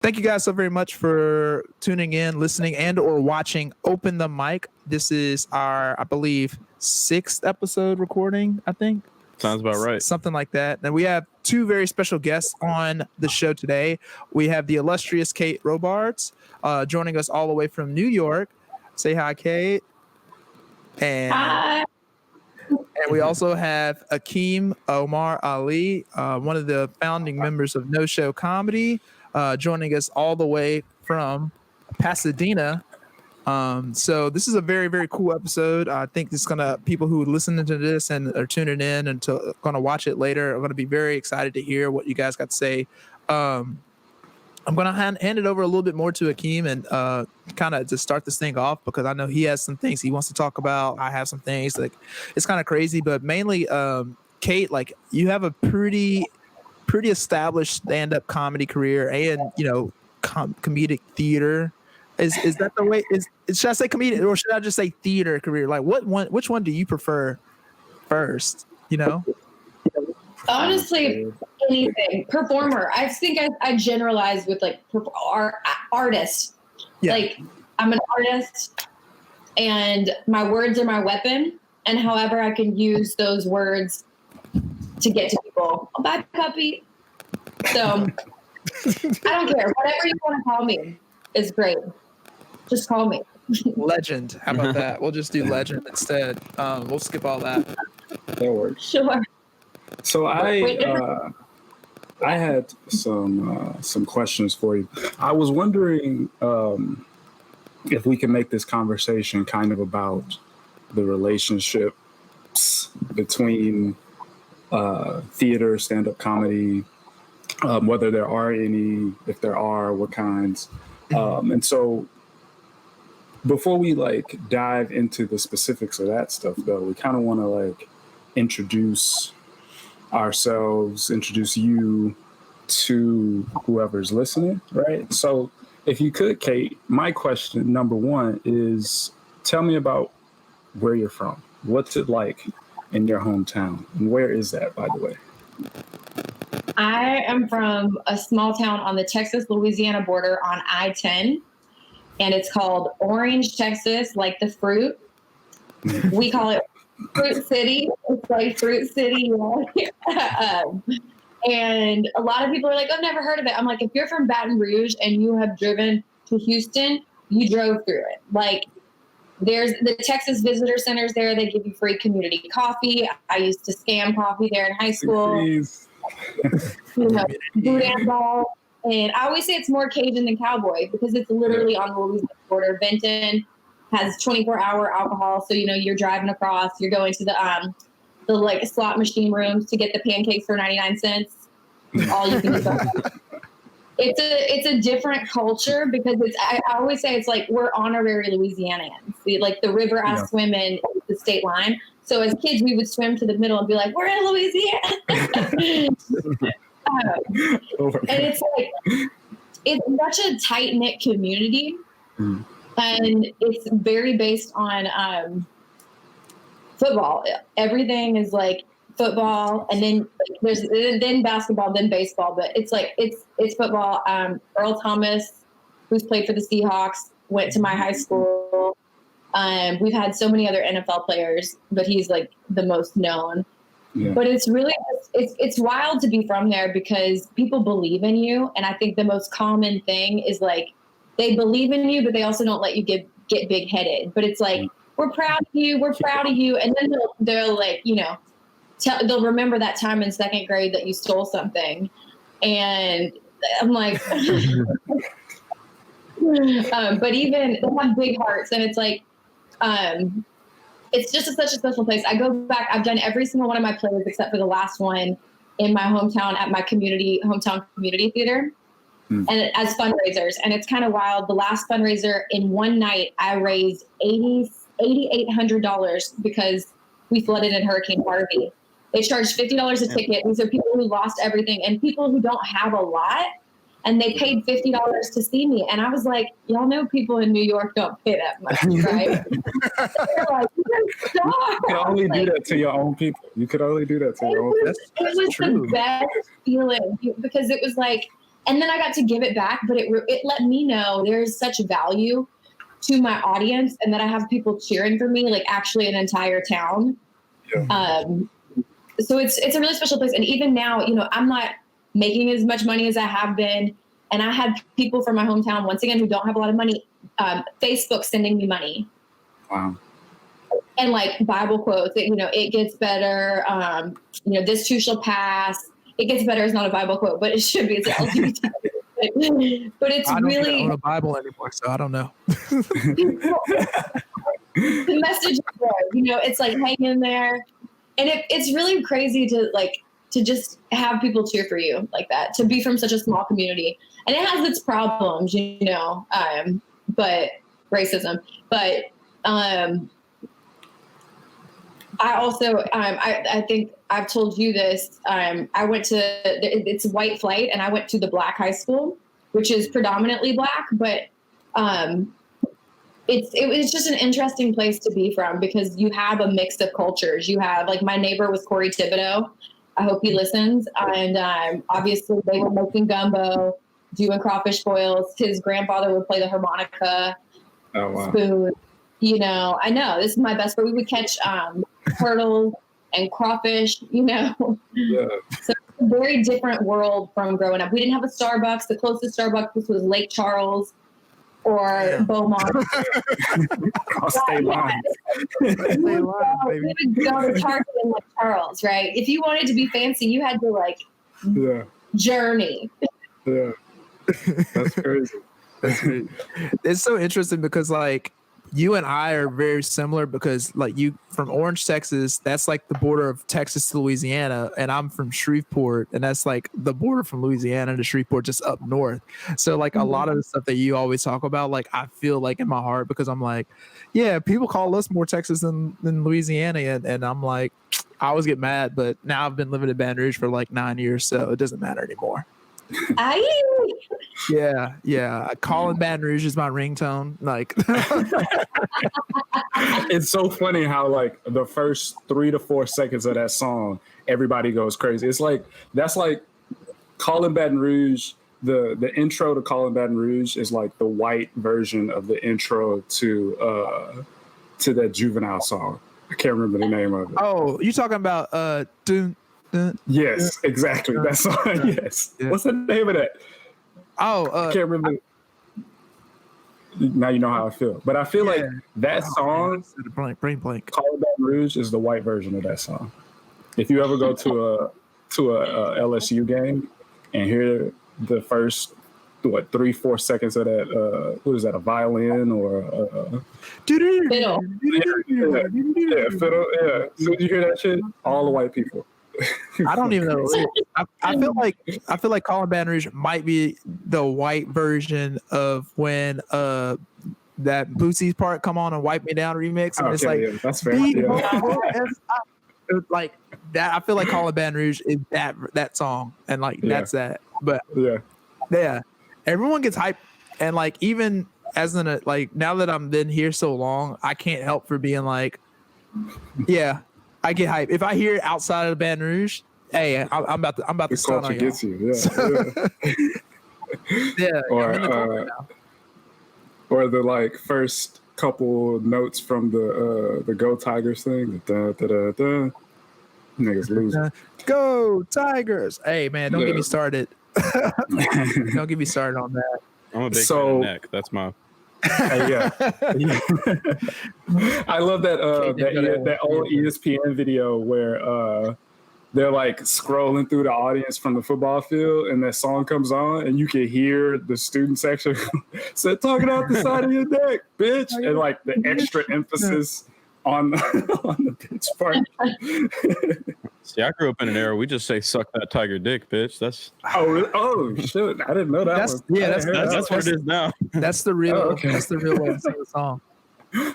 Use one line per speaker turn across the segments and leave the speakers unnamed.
Thank you guys so very much for tuning in, listening, and or watching Open the Mic. This is our, I believe, 6th episode recording, I think.
Sounds about right.
Something like that. And we have 2 very special guests on the show today. We have the illustrious Kate Robards joining us all the way from New York. Say hi, Kate. And
Hi.
And we also have Akeem Omar Ali, one of the founding members of No Show Comedy, joining us all the way from Pasadena. So this is a very, very cool episode. I think it's people who listen to this and are tuning in and gonna watch it later are gonna be very excited to hear what you guys got to say. I'm gonna hand it over a little bit more to Akeem and kind of to start this thing off, because I know he has some things he wants to talk about. I have some things, like it's kind of crazy, but mainly Kate, like you have a pretty established stand-up comedy career and comedic theater. Is that the way? Should I say comedic or should I just say theater career? Like which one do you prefer first?
Honestly, anything. Performer. I think I generalize with like artist. Yeah. Like I'm an artist and my words are my weapon, and however I can use those words to get to people. Oh, bye, puppy. So I don't care. Whatever you want to call me is great. Just call me.
Legend. How about that? We'll just do legend instead. We'll skip all that.
That works.
Sure.
So I had some questions for you. I was wondering if we can make this conversation kind of about the relationships between theater, stand-up comedy, whether there are any, if there are, what kinds. And so before we dive into the specifics of that stuff, though, we kind of want to introduce ourselves, introduce you to whoever's listening, right? So if you could, Kate, my question number one is, tell me about where you're from. What's it like in your hometown? And where is that, by the way?
I am from a small town on the Texas-Louisiana border on I-10, and it's called Orange, Texas, like the fruit. We call it Fruit City. It's like Fruit City. And a lot of people are like, I've never heard of it. I'm like, if you're from Baton Rouge and you have driven to Houston, you drove through it. Like, there's the Texas Visitor Centers there. They give you free community coffee. I used to scam coffee there in high school. Boudin ball. And I always say it's more Cajun than cowboy because it's literally on the Louisiana border. Benton has 24-hour alcohol. So, you're driving across, you're going to the slot machine rooms to get the pancakes for 99 cents. All you can do. It's a different culture because I always say it's like we're honorary Louisianians. The river I swim in is the state line. So as kids, we would swim to the middle and be like, we're in Louisiana. And it's such a tight-knit community. And it's very based on football. Everything is football, and then there's basketball, then baseball. But it's football. Earl Thomas, who's played for the Seahawks, went to my high school. We've had so many other NFL players, but he's the most known. Yeah. But it's really it's wild to be from there because people believe in you, and I think the most common thing is they believe in you, but they also don't let you get big headed. But it's we're proud of you, and then they'll they'll remember that time in second grade that you stole something, and I'm like, but even they have big hearts, and it's just such a special place. I go back. I've done every single one of my plays except for the last one in my hometown at my hometown community theater, and as fundraisers. And it's kind of wild. The last fundraiser in one night, I raised $8,800 because we flooded in Hurricane Harvey. They charged $50 a ticket. These are people who lost everything and people who don't have a lot. And they paid $50 to see me. And I was like, y'all know people in New York don't pay that much, right? They're like,
you can only do that to your own people. You could only do that to your own people.
It was the best feeling because it was And then I got to give it back, but it let me know there's such value to my audience and that I have people cheering for me, like actually an entire town.
Yeah.
So it's a really special place. And even now, you know, I'm not making as much money as I have been. And I had people from my hometown, once again, who don't have a lot of money, Facebook sending me money.
Wow.
And like Bible quotes, you know, it gets better. You know, this too shall pass. It gets better is not a Bible quote, but it should be. It's LGBT. But it's
I don't
really
own a Bible anymore, so I don't know.
The message is there. You know, it's like hang in there, and it's really crazy to just have people cheer for you like that. To be from such a small community, and it has its problems, you know, but racism. But I also, I think I've told you this. I went to, it's white flight, and I went to the black high school, which is predominantly black, but it was just an interesting place to be from because you have a mix of cultures. You have, like, my neighbor was Corey Thibodeau. I hope he listens. And obviously they were making gumbo, doing crawfish boils. His grandfather would play the harmonica, spoon. You know, I know this is my best friend. We would catch turtles and crawfish, you know.
Yeah.
So it's a very different world from growing up. We didn't have a Starbucks. The closest Starbucks was Lake Charles or Beaumont.
Across state lines.
We would go to Target in Lake Charles, right? If you wanted to be fancy, you had to journey.
Yeah. That's crazy.
It's so interesting because like you and I are very similar because like you from Orange, Texas, that's like the border of Texas to Louisiana, and I'm from Shreveport, and that's like the border from Louisiana to Shreveport, just up north. So like a lot of the stuff that you always talk about, like I feel like in my heart because I'm like, yeah, people call us more Texas than Louisiana, and I'm like, I always get mad, but now I've been living in Baton Rouge for like 9 years, so it doesn't matter anymore. Yeah. Calling Baton Rouge is my ringtone. Like,
it's so funny how like the first 3 to 4 seconds of that song, everybody goes crazy. It's like that's like Calling Baton Rouge. The intro to Calling Baton Rouge is like the white version of the intro to that Juvenile song. I can't remember the name of it.
Oh, you talking about
Yes, exactly. That song. Yes. Yeah. What's the name of that? I can't remember. Now you know how I feel. But I feel like that song,
blank.
Calling Baton Rouge, is the white version of that song. If you ever go to a LSU game and hear the first 3-4 seconds of that, what is that, a violin or
fiddle?
Yeah, fiddle. Yeah. So you hear that shit, all the white people.
I don't even know. I feel like Calling Baton Rouge might be the white version of when that Boosie's part "Come On and Wipe Me Down" remix, and it's like
that's fair.
Like that. I feel like Calling Baton Rouge is that song, and like that's that. But yeah, everyone gets hyped, and like even as like now that I'm been here so long, I can't help for being like, yeah. I get hyped if I hear it outside of Baton Rouge. Hey, I'm about to stun on
gets you.
Yeah.
Or the like first couple notes from the Go Tigers thing. Da, da, da, da. Niggas losing.
Go Tigers! Hey man, don't get me started. Don't get me started on that.
I'm a big fan of Neck. That's my.
Yeah. I love that old ESPN video where they're like scrolling through the audience from the football field and that song comes on and you can hear the student section said talking out the side of your neck, bitch, and like the extra emphasis on the bitch part.
See, I grew up in an era we just say "suck that tiger dick, bitch." That's
really? Oh shit! I didn't know that.
That's what it is now.
That's the real. That's the real way to sing the song.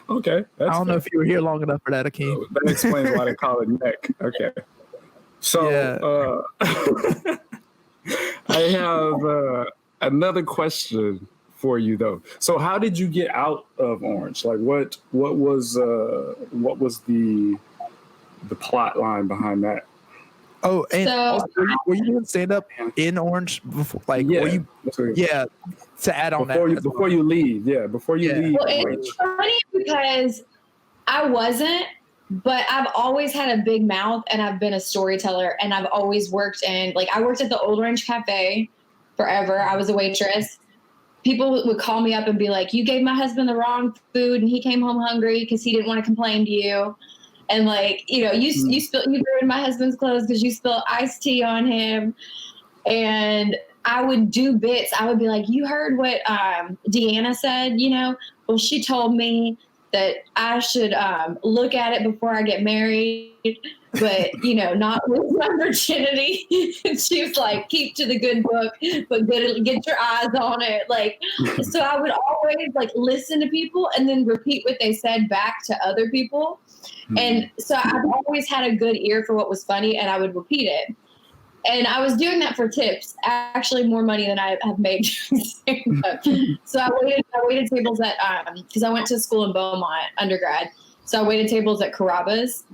Okay,
I don't know if you were here long enough for that, Akeem.
That explains why they call it neck. Okay, so I have another question for you though. So how did you get out of Orange? Like what was the plot line behind that?
Oh, and
So-
also, were you doing stand up in Orange before? Like,
Yeah.
were you? Yeah. To add on
Before
that,
you, before you leave, before you leave.
Well, it's funny because I wasn't, but I've always had a big mouth and I've been a storyteller and I've always worked in, like, I worked at the Old Orange Cafe forever. I was a waitress. People would call me up and be like, you gave my husband the wrong food and he came home hungry because he didn't want to complain to you. And like, you ruined my husband's clothes because you spilled iced tea on him. And I would do bits. I would be like, you heard what Deanna said, well, she told me that I should look at it before I get married, but, not lose my virginity. And she was like, keep to the good book, but get your eyes on it. Like, so I would always like listen to people and then repeat what they said back to other people. And so I've always had a good ear for what was funny and I would repeat it. And I was doing that for tips, actually more money than I have made. So I waited tables at, because I went to school in Beaumont undergrad. So I waited tables at Carrabba's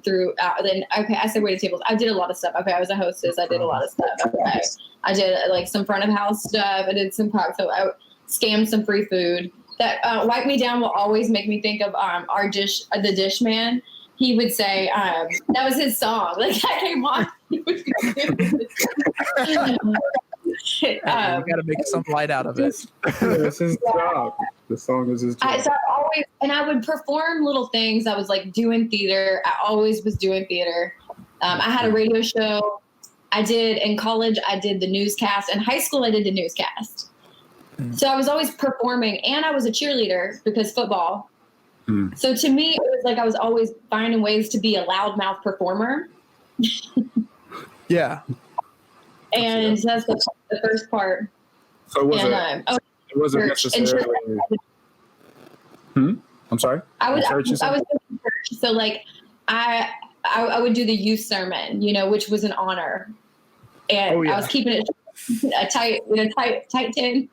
I said waited tables. I did a lot of stuff. Okay, I was a hostess. I did a lot of stuff. Okay. I did like some front of house stuff. I did some cocktail. I scammed some free food. That Wipe Me Down will always make me think of the dish man. He would say, that was his song. Like that came on. We
got to make some light out of it.
It's his job. The song is his job.
I would perform little things. I was like doing theater. I always was doing theater. I had a radio show. In college, I did the newscast. In high school, I did the newscast. So I was always performing and I was a cheerleader because football. So to me, it was like I was always finding ways to be a loudmouth performer.
Yeah.
And that's the first part.
So it wasn't necessarily. I'm sorry.
I was in church. So like I would do the youth sermon, which was an honor, and I was keeping it tight 10.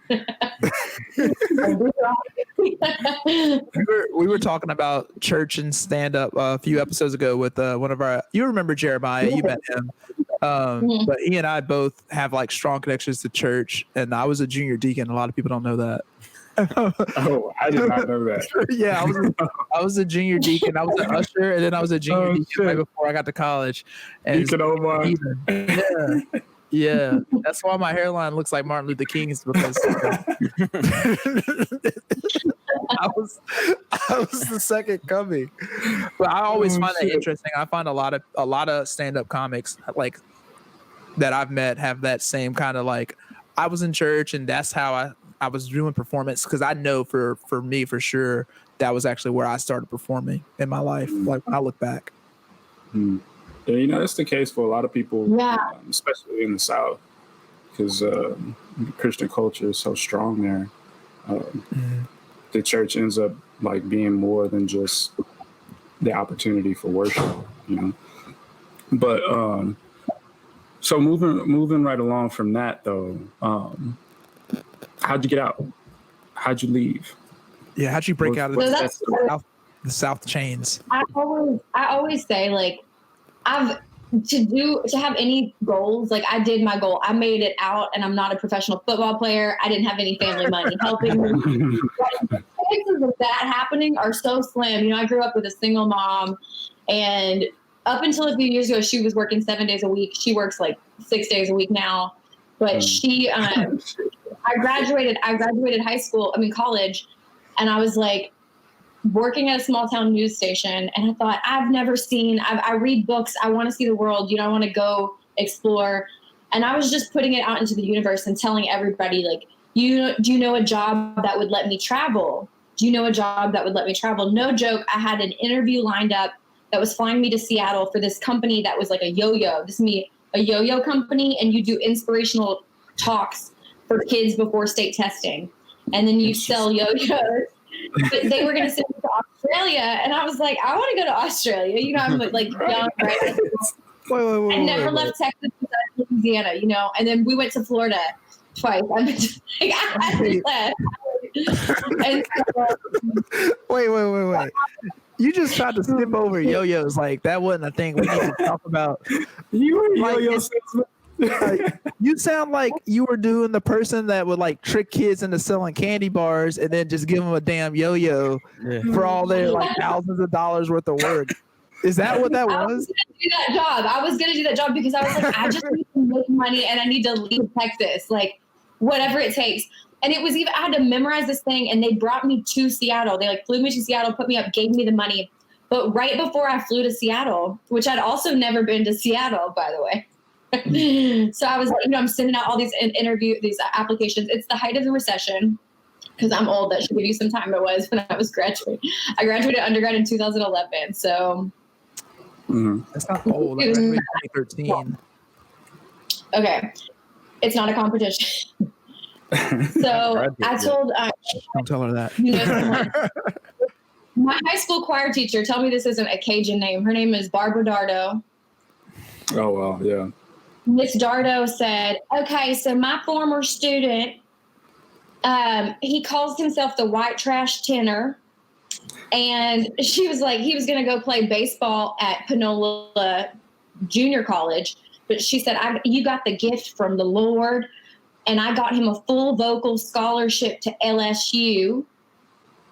we were talking about church and stand up a few episodes ago with one of our. You remember Jeremiah? You met him. But he and I both have like strong connections to church, and I was a junior deacon. A lot of people don't know that.
Oh, I did not know that.
Yeah, I was a junior deacon. I was an usher, and then I was a junior deacon right before I got to college. And
Deacon Omar.
Yeah. That's why my hairline looks like Martin Luther King's, because I was the second coming. But I always find that interesting. I find a lot of stand-up comics like that I've met have that same kind of like, I was in church and that's how I was doing performance, because I know for me for sure that was actually where I started performing in my life. Like when I look back.
Yeah, that's the case for a lot of people, especially in the South, because Christian culture is so strong there. The church ends up like being more than just the opportunity for worship, But so moving right along from that, though, how'd you get out? How'd you leave?
Yeah, how'd you break out of the South chains?
I always say like, to have any goals, like I did my goal. I made it out, and I'm not a professional football player. I didn't have any family money helping me. The chances of that happening are so slim. I grew up with a single mom, and up until a few years ago, she was working 7 days a week. She works like 6 days a week now. But I graduated college, and I was like, working at a small town news station, and I thought, I read books, I want to see the world, I want to go explore. And I was just putting it out into the universe and telling everybody, like, do you know a job that would let me travel? Do you know a job that would let me travel? No joke, I had an interview lined up that was flying me to Seattle for this company that was like a yo-yo. This is a yo-yo company, and you do inspirational talks for kids before state testing. And then you sell yo-yos. But they were going to send me to Australia, and I was like, I want to go to Australia. I'm like young, right? I never left Texas besides Louisiana, and then we went to Florida twice.
Wait. You just tried to skip over yo-yos. Like that wasn't a thing we need to talk about.
You were
Like,
yo-yo salesman.
You sound like you were doing the person that would like trick kids into selling candy bars and then just give them a damn yo-yo for all their like thousands of dollars worth of work. Is that what that was?
I was gonna do that job because I was like, I just need to make money and I need to leave Texas, like whatever it takes. And it was even, I had to memorize this thing and they brought me to Seattle. They like flew me to Seattle, put me up, gave me the money. But right before I flew to Seattle, which I'd also never been to Seattle, by the way. So I was, I'm sending out all these these applications. It's the height of the recession because I'm old. That should give you some time. It was when I was graduating. I graduated undergrad in 2011. So
that's not old. I graduated in 2013.
Okay. It's not a competition. So I told,
don't tell her that.
My high school choir teacher, tell me this isn't a Cajun name. Her name is Barbara Dardo.
Oh, well, yeah.
Miss Dardo said, okay, so my former student, he calls himself the white trash tenor. And she was like, he was going to go play baseball at Panola Junior College. But she said, you got the gift from the Lord. And I got him a full vocal scholarship to LSU,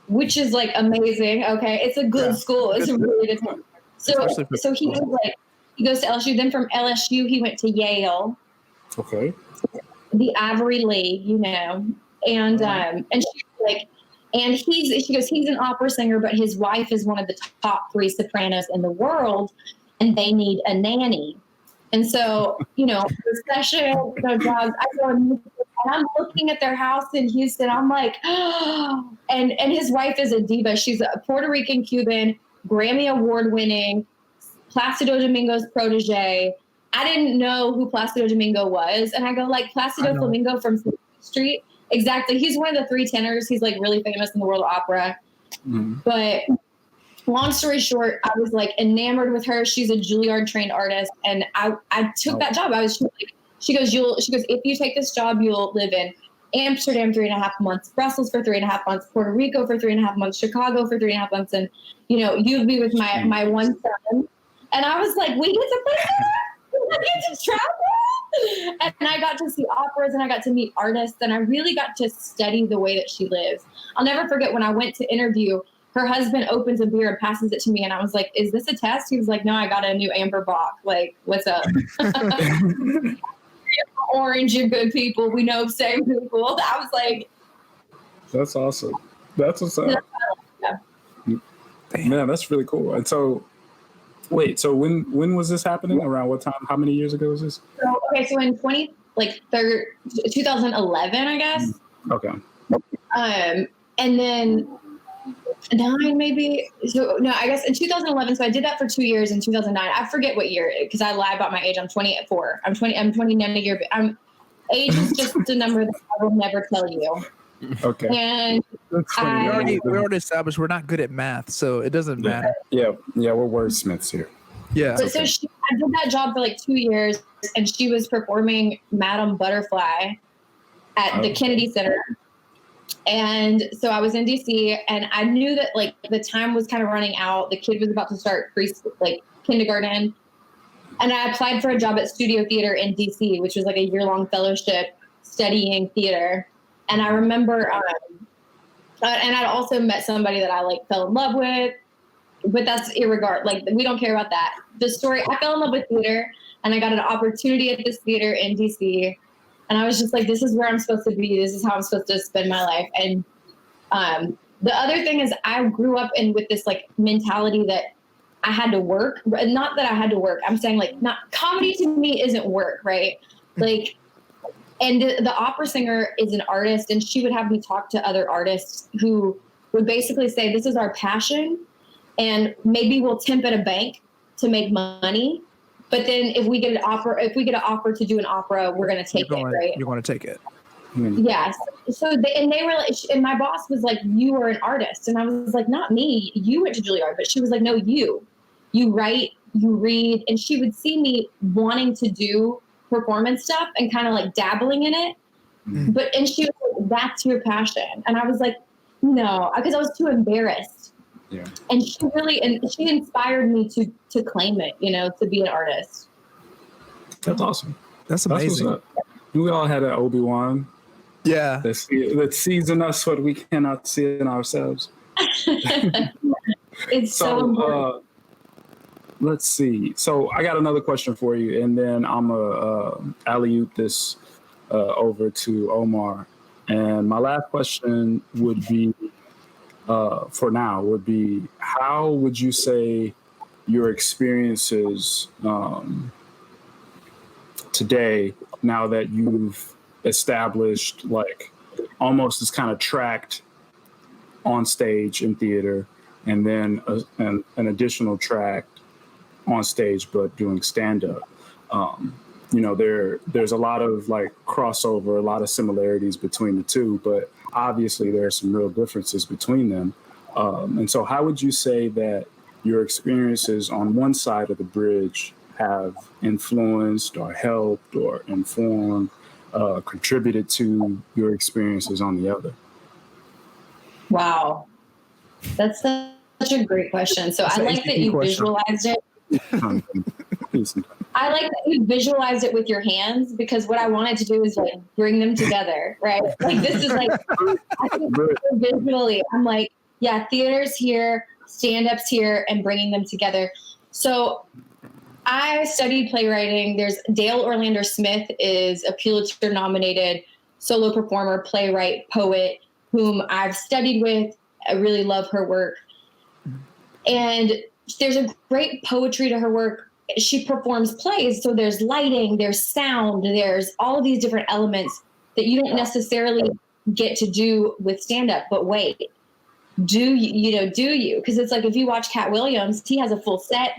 which is like amazing. Okay. It's a good school. It's a really good school. So he was like, he goes to LSU. Then from LSU, he went to Yale.
Okay.
The Ivory League, and she's like, and she goes, he's an opera singer, but his wife is one of the top 3 sopranos in the world, and they need a nanny. And so, recession, jobs. I go and I'm looking at their house in Houston. I'm like, oh, and his wife is a diva. She's a Puerto Rican Cuban, Grammy Award winning, Placido Domingo's protege. I didn't know who Placido Domingo was. And I go like Placido Flamingo from Street. Exactly. He's one of the 3 tenors. He's like really famous in the world of opera. But long story short, I was like enamored with her. She's a Juilliard trained artist. And I took that job. She goes, if you take this job, you'll live in Amsterdam 3.5 months, Brussels for 3.5 months, Puerto Rico for 3.5 months, Chicago for 3.5 months. And, you'd be with my one son. And I was like, we get to play that? We get to travel? And I got to see operas and I got to meet artists and I really got to study the way that she lives. I'll never forget when I went to interview, her husband opens a beer and passes it to me. And I was like, is this a test? He was like, no, I got a new Amber Bock. Like, what's up? Orange, you're good people. We know same people. I was like,
that's awesome. That's what's up.
Yeah.
Man, that's really cool. And so, wait, so when was this happening? Around what time? How many years ago was this?
So in 2011, I guess.
Okay.
And then 9 maybe. So no, I guess in 2011. So I did that for 2 years in 2009. I forget what year because I lie about my age. I'm 24. I'm 29 a year. Age is just a number that I will never tell you.
Okay.
And
we already established we're not good at math, so it doesn't matter.
Yeah, we're wordsmiths here.
Yeah.
But so I did that job for like 2 years, and she was performing Madame Butterfly at the Kennedy Center. And so I was in DC, and I knew that like the time was kind of running out. The kid was about to start kindergarten, and I applied for a job at Studio Theater in DC, which was like a year-long fellowship studying theater. And I remember, and I'd also met somebody that I like fell in love with, but that's irregard. Like we don't care about that. The story, I fell in love with theater, and I got an opportunity at this theater in DC, and I was just like, this is where I'm supposed to be. This is how I'm supposed to spend my life. And the other thing is, I grew up with this like mentality that I had to work. Not that I had to work. I'm saying like, not comedy to me isn't work, right? Like. And the opera singer is an artist, and she would have me talk to other artists who would basically say, this is our passion, and maybe we'll temp at a bank to make money. But then if we get an offer to do an opera, we're going to take it, right?
You're going to take it.
Yes. So they were like, and my boss was like, you are an artist. And I was like, not me. You went to Juilliard. But she was like, no, you write, you read. And she would see me wanting to do performance stuff and kind of like dabbling in it. And she was like, that's your passion. And I was like, no, because I was too embarrassed
Yeah.
And she inspired me to claim it, to be an artist.
That's awesome.
That's
That's
amazing.
what's up. We all had an Obi-Wan
Yeah.
that sees in us what we cannot see in ourselves.
It's so important.
Let's see. So I got another question for you, and then I'm going to alley-oop this over to Omar. And my last question would be, for now, would be, how would you say your experiences today, now that you've established like almost this kind of tract on stage in theater, and then an additional track on stage but doing stand-up, there's a lot of like crossover, a lot of similarities between the two, but obviously there are some real differences between them. And so how would you say that your experiences on one side of the bridge have influenced or helped or informed, contributed to your experiences on the other?
Wow. That's such a great question. So I like that you visualized it. I like that you visualized it with your hands, because what I wanted to do is like bring them together, right? Like this is like, I think visually, I'm like, yeah, theater's here, stand-up's here, and bringing them together. So I studied playwriting. There's Dale Orlando Smith is a Pulitzer nominated solo performer, playwright, poet, whom I've studied with. I really love her work. And there's a great poetry to her work. She performs plays. So there's lighting, there's sound, there's all of these different elements that you don't necessarily get to do with stand-up. But wait, do you? Because it's like, if you watch Cat Williams, he has a full set.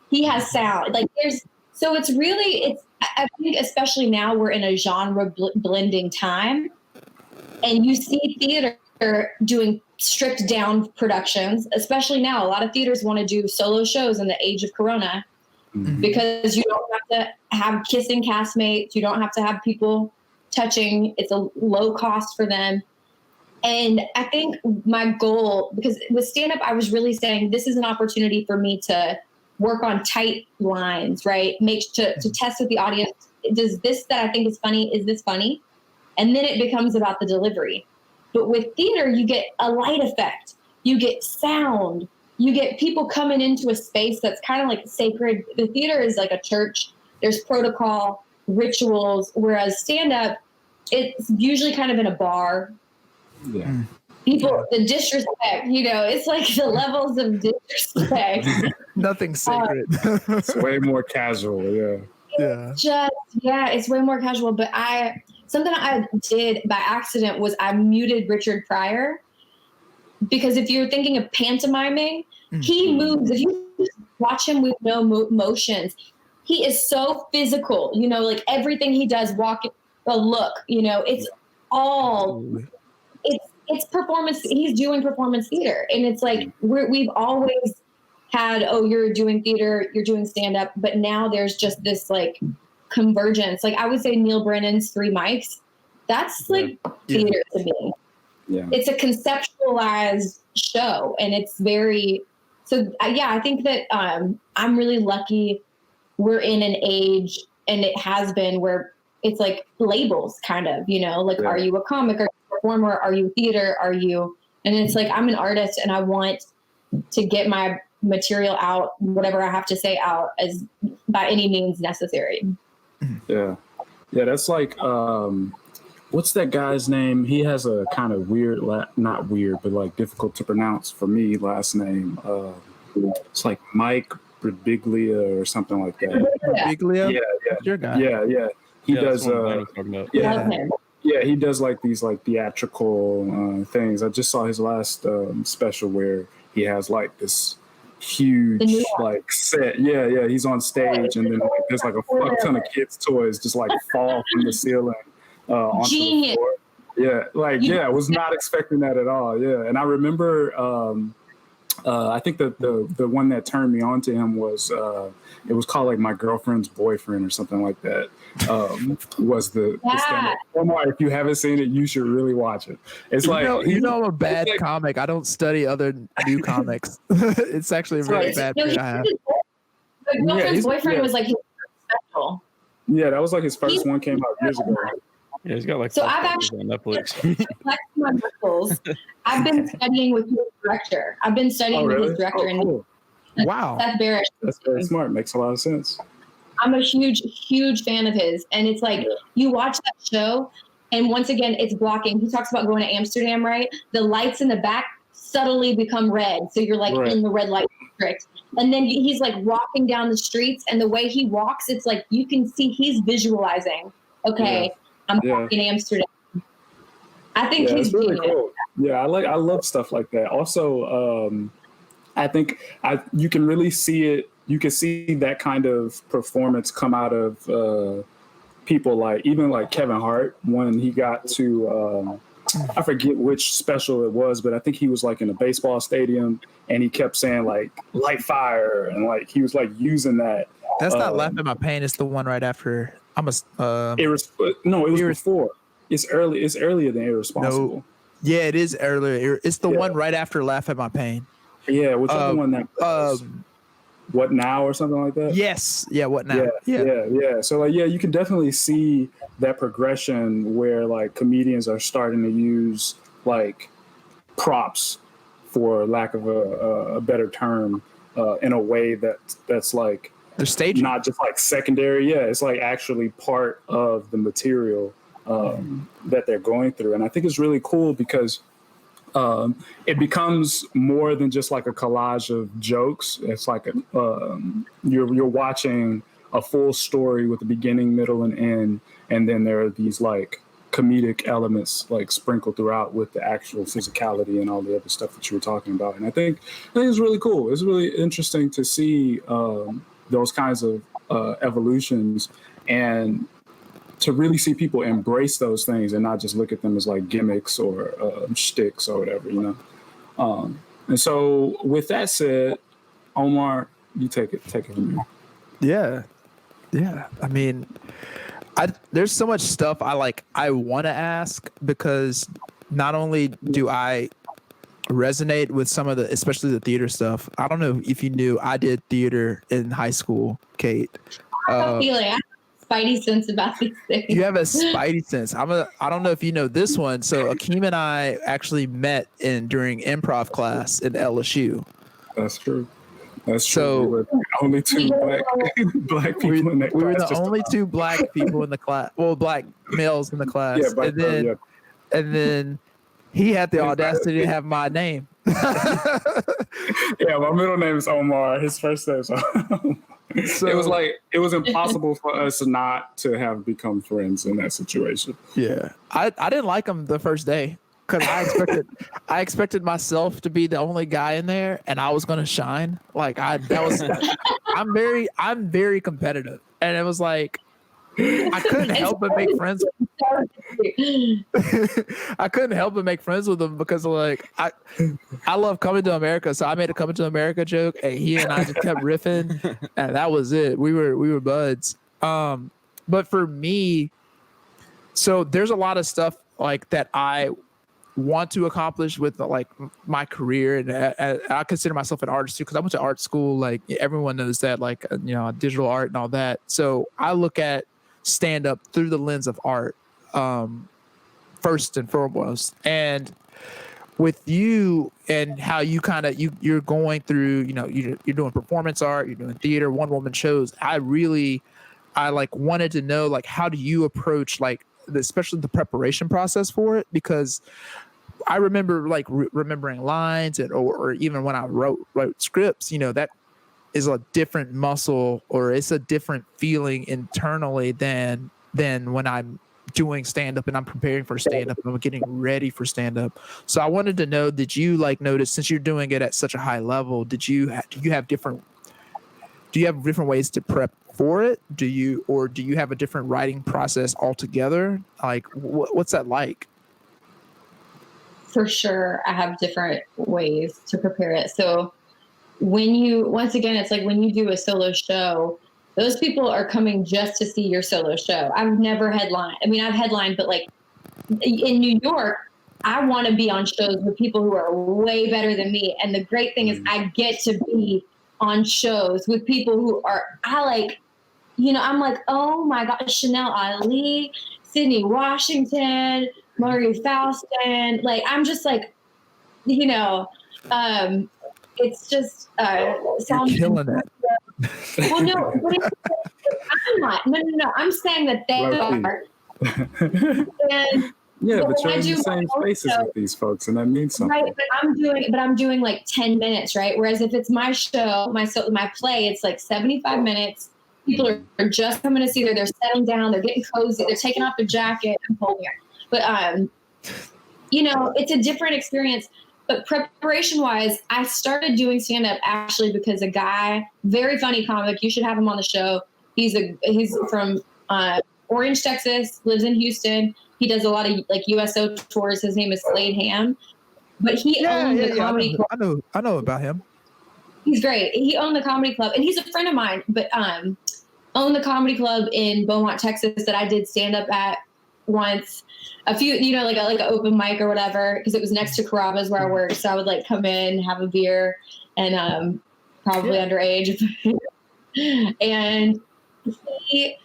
He has sound. Like I think especially now we're in a genre blending time, and you see theater doing stripped down productions, especially now. A lot of theaters want to do solo shows in the age of Corona, because you don't have to have kissing castmates. You don't have to have people touching. It's a low cost for them. And I think my goal, because with stand-up, I was really saying this is an opportunity for me to work on tight lines, right? To test with the audience. Does this that I think is funny, is this funny? And then it becomes about the delivery. But with theater, you get a light effect. You get sound. You get people coming into a space that's kind of like sacred. The theater is like a church. There's protocol, rituals, whereas stand-up, it's usually kind of in a bar.
Yeah.
People, the disrespect, it's like the levels of disrespect.
Nothing sacred.
It's way more casual. Yeah.
It's way more casual. But something I did by accident was I muted Richard Pryor, because if you're thinking of pantomiming, he moves. If you watch him with no motions, he is so physical, like everything he does, walk, a look, it's all, it's performance. He's doing performance theater. And it's like, we've always had, you're doing theater, you're doing stand-up, but now there's just this like convergence. Like I would say Neil Brennan's 3 mics, that's like theater to me.
Yeah.
It's a conceptualized show, and it's very, I think that I'm really lucky we're in an age, and it has been, where it's like labels kind of, are you a comic, are you a performer, are you theater, and it's like, I'm an artist and I want to get my material out, whatever I have to say out, as by any means necessary.
Yeah. That's like, what's that guy's name? He has a kind of weird, not weird, but like difficult to pronounce for me last name. It's like Mike Birbiglia or something like that.
Birbiglia?
Yeah.
Your guy.
Yeah. He does. He does like these like theatrical things. I just saw his last special where he has like this huge like set. Yeah. He's on stage, and then like there's like a fuck ton of kids' toys just like fall from the ceiling onto the floor. Yeah, I was not expecting that at all. Yeah, and I remember I think that the one that turned me on to him was it was called like My Girlfriend's Boyfriend or something like that. Was the stand-up. Omar, if you haven't seen it, you should really watch it. It's like
I'm a bad comic. I don't study other new comics. It's actually a very bad thing I have.
My Girlfriend's Boyfriend was like his special.
Yeah, that was like his first one, came out years ago.
Yeah, he's got like
so I've actually
on Netflix.
my muscles. I've been studying with his director. I've been studying with his director.
Cool.
Wow.
Seth Barrett.
That's very smart. Makes a lot of sense.
I'm a huge fan of his. And it's like, you watch that show, and once again, it's blocking. He talks about going to Amsterdam, right? The lights in the back subtly become red. So you're like in the red light district. And then he's like walking down the streets, and the way he walks, it's like you can see he's visualizing, okay, I'm walking Amsterdam. I think he's
really cool. Yeah, I love stuff like that. Also, I think you can really see it. You can see that kind of performance come out of people like even like Kevin Hart when he got to I forget which special it was, but I think he was like in a baseball stadium and he kept saying like light fire and like he was like using that.
That's not Laugh at My Pain. It's the one right after. It was
before. It's earlier than Irresponsible.
No. Yeah, it is earlier. It's the one right after Laugh at My Pain.
Yeah, whichever one that was. What Now or something like that?
Yes. Yeah, What Now?
Yeah. So like, you can definitely see that progression where like comedians are starting to use like props, for lack of a better term, in a way that's like
they're staging,
not just like secondary. Yeah, it's like actually part of the material that they're going through, and I think it's really cool because it becomes more than just like a collage of jokes. It's like you're watching a full story with a beginning, middle, and end, and then there are these like comedic elements like sprinkled throughout with the actual physicality and all the other stuff that you were talking about. And I think it's really cool. It's really interesting to see those kinds of evolutions and to really see people embrace those things and not just look at them as like gimmicks or shticks or whatever, you know? And so with that said, Omar, you take it from here.
Yeah. I mean, there's so much stuff I want to ask because not only do I resonate with some of the, especially the theater stuff. I don't know if you knew I did theater in high school, Kate.
I feel like I have a spidey sense about these things.
You have a spidey sense. I don't know if you know this one. So Akeem and I actually met during improv class in LSU.
That's true. That's true. So we were the only two black people in that class.
We were the only two black people in the class. Well, black males in the class.
Yeah, black males,
and then he had the audacity to have my name.
Yeah, my middle name is Omar. His first name is Omar. So it was impossible for us not to have become friends in that situation.
Yeah, I didn't like him the first day because I expected myself to be the only guy in there, and I was gonna shine. I'm very competitive, and it was like I couldn't help but make friends. I couldn't help but make friends with him because like I love Coming to America, so I made a Coming to America joke, and he and I just kept riffing, and that was it. We were buds. But for me, so there's a lot of stuff like that I want to accomplish with like my career, and I consider myself an artist too because I went to art school. Like everyone knows that, like digital art and all that. So I look at stand up through the lens of art, first and foremost. And with you and how you kind of you're going through, you're doing performance art, you're doing theater, one woman shows. I wanted to know like how do you approach like especially the preparation process for it, because I remember like remembering lines or even when I wrote scripts, that is a different muscle or it's a different feeling internally than when I'm doing stand-up and I'm preparing for stand-up and I'm getting ready for stand-up. So I wanted to know, did you like notice, since you're doing it at such a high level, do you have different ways to prep for it? Do you have a different writing process altogether? Like what's that like?
for sure I have different ways to prepare it. So once again, it's like when you do a solo show, those people are coming just to see your solo show. I've never headlined. I mean, I've headlined, but like in New York, I want to be on shows with people who are way better than me. And the great thing is I get to be on shows with people who I'm like, oh my God, Chanel Ali, Sydney Washington, Murray Faustin. Like, I'm just like, it's just
You're killing it.
Well, no, I'm not. No. I'm saying that they are. And
yeah, but you're
I
in the
do
same
my
spaces
show,
with these folks, and that means something.
right? But I'm doing like 10 minutes, right? Whereas if it's my show, my play, it's like 75 minutes. People are just coming to see they're settling down, they're getting cozy, they're taking off their jacket and pulling it. But it's a different experience. But preparation wise, I started doing stand up actually because a guy, very funny comic, you should have him on the show. He's from Orange, Texas, lives in Houston. He does a lot of like USO tours. His name is Slade Ham, but he owned the comedy club.
I know about him.
He's great. He owned the comedy club, and he's a friend of mine. But owned the comedy club in Beaumont, Texas, that I did stand up at once. A few, like an open mic or whatever, because it was next to Carrabba's where I worked. So I would like come in, have a beer, and probably underage. And he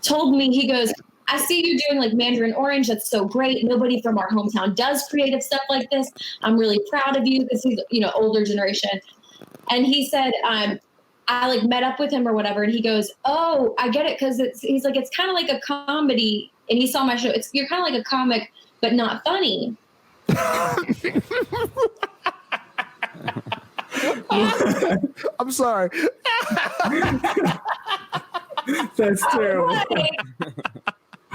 told me, he goes, I see you doing like Mandarin Orange. That's so great. Nobody from our hometown does creative stuff like this. I'm really proud of you, because he's, older generation. And he said, I like met up with him or whatever. And he goes, oh, I get it. Cause he's like, it's kind of like a comedy. And he saw my show. You're kind of like a comic, but not funny.
I'm sorry.
That's terrible.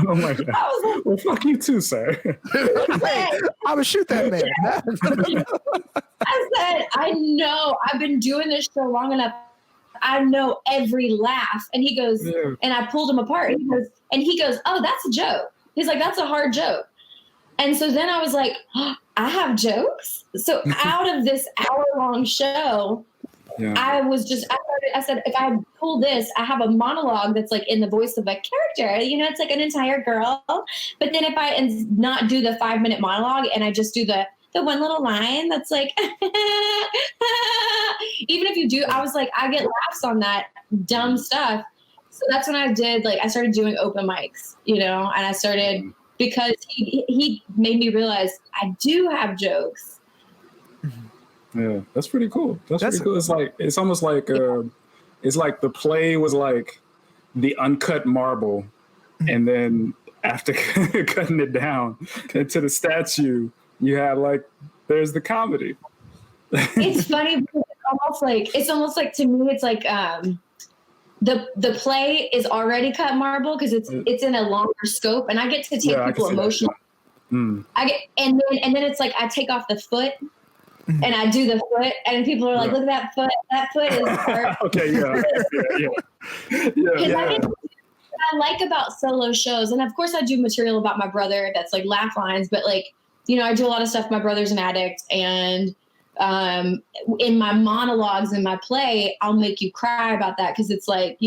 Oh my God. Well, fuck you too, sir.
Hey, I would shoot that man.
I said, I know. I've been doing this show long enough. I know every laugh. And he goes, and I pulled him apart. He goes, oh, that's a joke. He's like, that's a hard joke. And so then I was like, oh, I have jokes. So out of this hour-long show, I said, if I pull this, I have a monologue that's like in the voice of a character, it's like an entire girl. But then if I not do the 5-minute monologue and I just do the one little line that's like, even if you do, I was like, I get laughs on that dumb stuff. So that's when I started doing open mics, and I started, because he made me realize I do have jokes.
Yeah, that's pretty cool. That's pretty cool. It's almost like it's like the play was like the uncut marble, and then after cutting it down into the statue, you had there's the comedy.
It's funny because it's almost like to me it's like the play is already cut marble because it's in a longer scope, and I get to take people emotional. I get and then it's like I take off the foot. And I do the foot, and people are like, "Look at that foot! That foot is hard."
Okay,
I like about solo shows, and of course, I do material about my brother that's like laugh lines, but I do a lot of stuff. My brother's an addict, and in my monologues in my play, I'll make you cry about that because it's like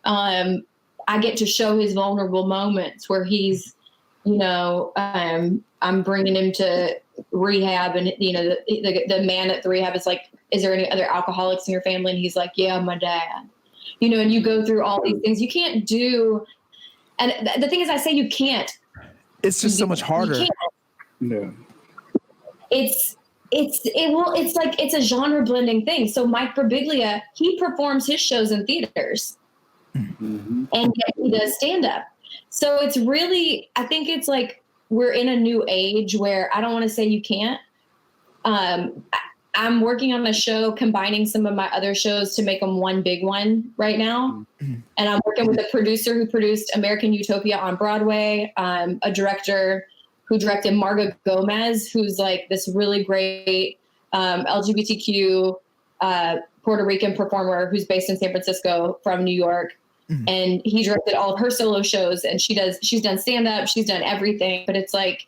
I get to show his vulnerable moments where he's, I'm bringing him to rehab, and the man at the rehab is like, is there any other alcoholics in your family? And he's like, yeah, my dad. And you go through all these things you can't do, and the thing is, I say you can't.
It's just so much harder.
Yeah.
It's like it's a genre blending thing. So Mike Birbiglia, he performs his shows in theaters, and yet he does stand up. So it's really, I think it's like we're in a new age where I don't want to say you can't. I'm working on a show combining some of my other shows to make them one big one right now. And I'm working with a producer who produced American Utopia on Broadway, a director who directed Marga Gomez, who's like this really great LGBTQ Puerto Rican performer who's based in San Francisco from New York. And he directed all of her solo shows, and she's done stand up, she's done everything, but it's like,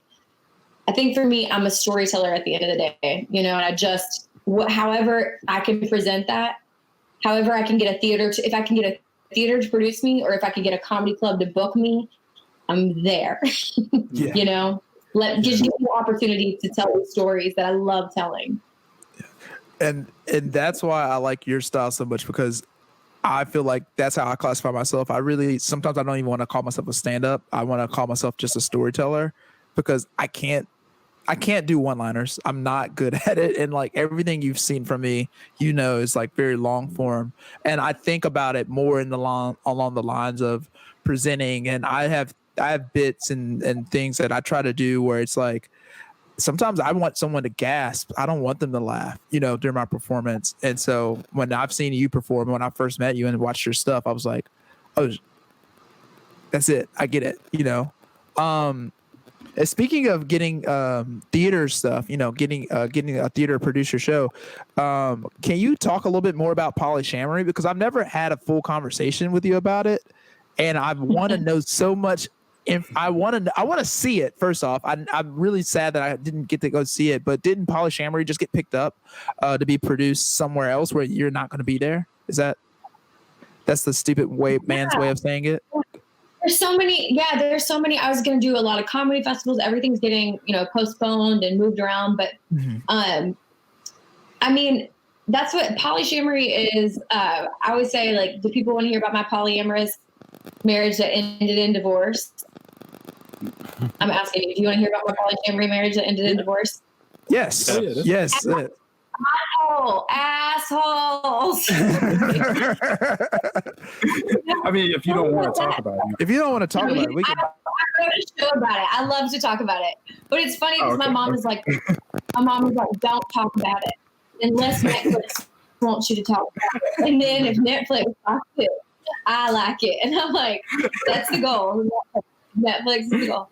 I think for me, I'm a storyteller at the end of the day, you know, and I just, however I can present that, however I can get a theater to, if I can get a theater to produce me, or if I can get a comedy club to book me, I'm there.
Yeah.
You know, gives you the opportunity to tell the stories that I love telling.
And that's why I like your style so much, because I feel like that's how I classify myself. Sometimes I don't even want to call myself a stand-up. I want to call myself just a storyteller, because I can't do one-liners. I'm not good at it. And like everything you've seen from me, you know, is like very long form. And I think about it more along the lines of presenting. And I have bits and things that I try to do where it's like, sometimes I want someone to gasp. I don't want them to laugh, you know, during my performance. And so when I've seen you perform, when I first met you and watched your stuff, I was like, oh, that's it. I get it, you know. Speaking of getting theater stuff, you know, getting a theater producer show, can you talk a little bit more about polyamory? Because I've never had a full conversation with you about it, and I want to know so much. I want to see it. First off, I'm really sad that I didn't get to go see it. But didn't polyamory just get picked up to be produced somewhere else where you're not going to be there? That's the stupid man's way of saying it?
There's so many. I was going to do a lot of comedy festivals. Everything's getting, you know, postponed and moved around. But, I mean, that's what polyamory is. I always say, like, do people want to hear about my polyamorous marriage that ended in divorce? I'm asking you, do you want to hear about my polyamory marriage that ended in divorce?
Yes.
Oh, yeah,
yes.
Assholes.
I mean, if you don't want to talk about it.
If you don't want to talk about it, we can.
I wrote a show about it. I love to talk about it. But it's funny because my mom is like, don't talk about it unless Netflix wants you to talk about it. And then if Netflix wants to, I like it. And I'm like, that's the goal. Netflix is the goal.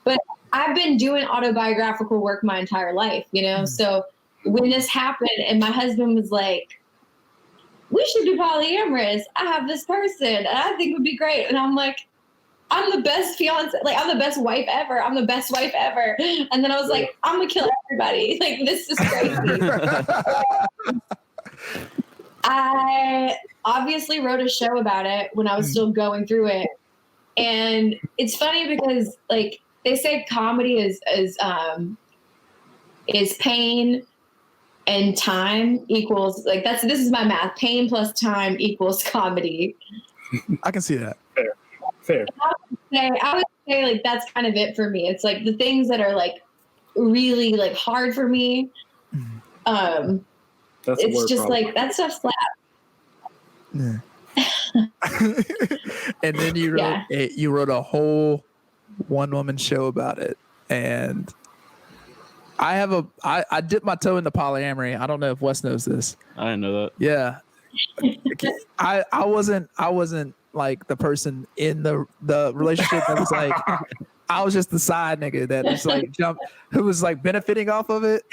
But I've been doing autobiographical work my entire life, you know? So when this happened and my husband was like, we should do polyamorous. I have this person and I think it would be great. And I'm like, I'm the best fiance. Like, I'm the best wife ever. I'm the best wife ever. And then I was like, I'm going to kill everybody. Like, this is crazy. I obviously wrote a show about it when I was still going through it. And it's funny because, like, they say comedy is pain and time equals, like, this is my math. Pain plus time equals comedy.
I can see that.
Fair.
I would say like that's kind of it for me. It's like the things that are like really like hard for me. It's just like that stuff's flat.
Yeah. And then you wrote a whole one-woman show about it, and I dipped my toe into polyamory. I don't know if Wes knows this.
I didn't know that.
Yeah. I wasn't like the person in the relationship that was like, I was just the side nigga that just like who was like benefiting off of it.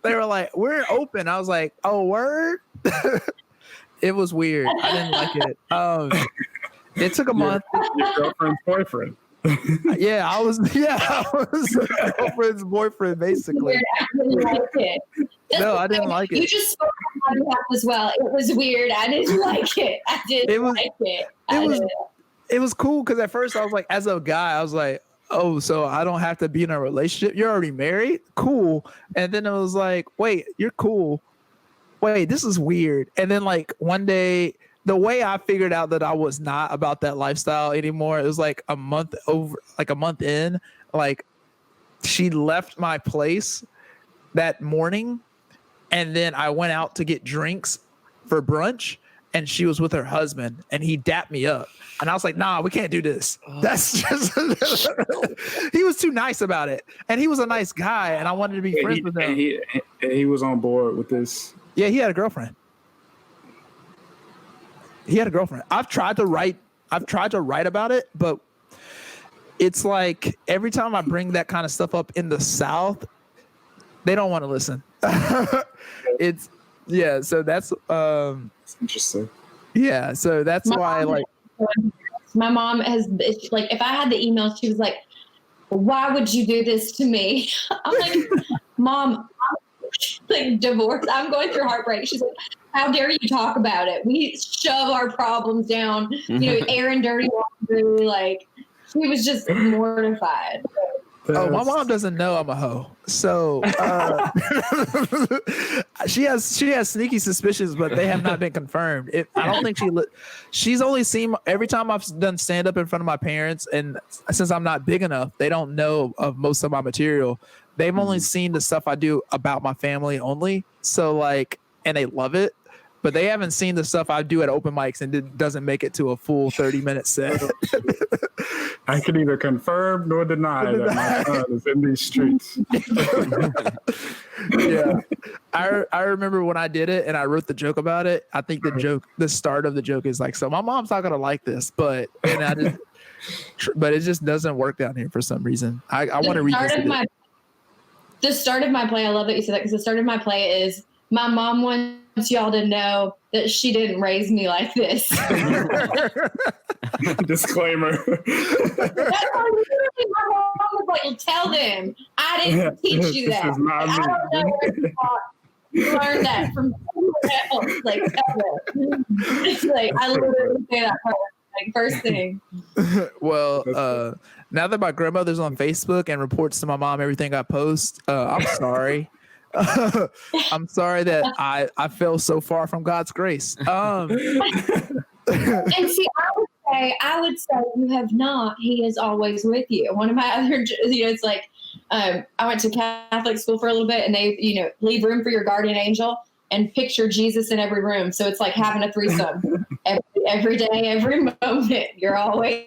They were like, we're open. I was like, oh, word. It was weird. I didn't like it. It took a month.
Your girlfriend's boyfriend.
Yeah, I was a girlfriend's boyfriend, basically.
I didn't like it.
No, I didn't like it.
You just spoke on my behalf as well. It was weird. I didn't like it. I didn't like it.
It was cool because at first I was like, as a guy, I was like, oh, so I don't have to be in a relationship? You're already married? Cool. And then it was like, wait, you're cool. Wait, this is weird. And then like one day, the way I figured out that I was not about that lifestyle anymore, it was like a month in, like she left my place that morning, and then I went out to get drinks for brunch, and she was with her husband, and he dapped me up. And I was like, nah, we can't do this. That's just he was too nice about it. And he was a nice guy, and I wanted to be friends with him.
He was on board with this.
Yeah, he had a girlfriend. I've tried to write about it, but it's like every time I bring that kind of stuff up in the South, they don't want to listen. So that's
interesting.
Yeah, so that's why like
my mom has like, if I had the email, she was like, why would you do this to me? I'm like, Mom, I'm like divorced. I'm going through heartbreak. She's like, how dare you talk about it? We shove our problems down, airing dirty laundry. Like, she was just mortified.
Oh, my mom doesn't know I'm a hoe. So she has sneaky suspicions, but they have not been confirmed. I don't think she's only seen every time I've done stand up in front of my parents, and since I'm not big enough, they don't know of most of my material. They've only seen the stuff I do about my family only. So and they love it. But they haven't seen the stuff I do at open mics, and it doesn't make it to a full 30-minute set.
I can neither confirm nor deny that my son is in these streets.
Yeah. I remember when I did it and I wrote the joke about it. I think the start of the joke is like, so my mom's not going to like this, but it just doesn't work down here for some reason. I want to revisit it.
The start of my play, I love that you said that, because the start of my play is, my mom wants y'all to know that she didn't raise me like this.
Disclaimer.
That's how my mom was like, tell them I didn't teach you that. Like, I don't know where you learned that from someone else. Like, it's like, I literally say that first thing.
Well, now that my grandmother's on Facebook and reports to my mom everything I post, I'm sorry. I'm sorry that I fell so far from God's grace.
And see, I would say you have not. He is always with you. One of my other, it's like, I went to Catholic school for a little bit, and they, leave room for your guardian angel and picture Jesus in every room. So it's like having a threesome every day, every moment. You're always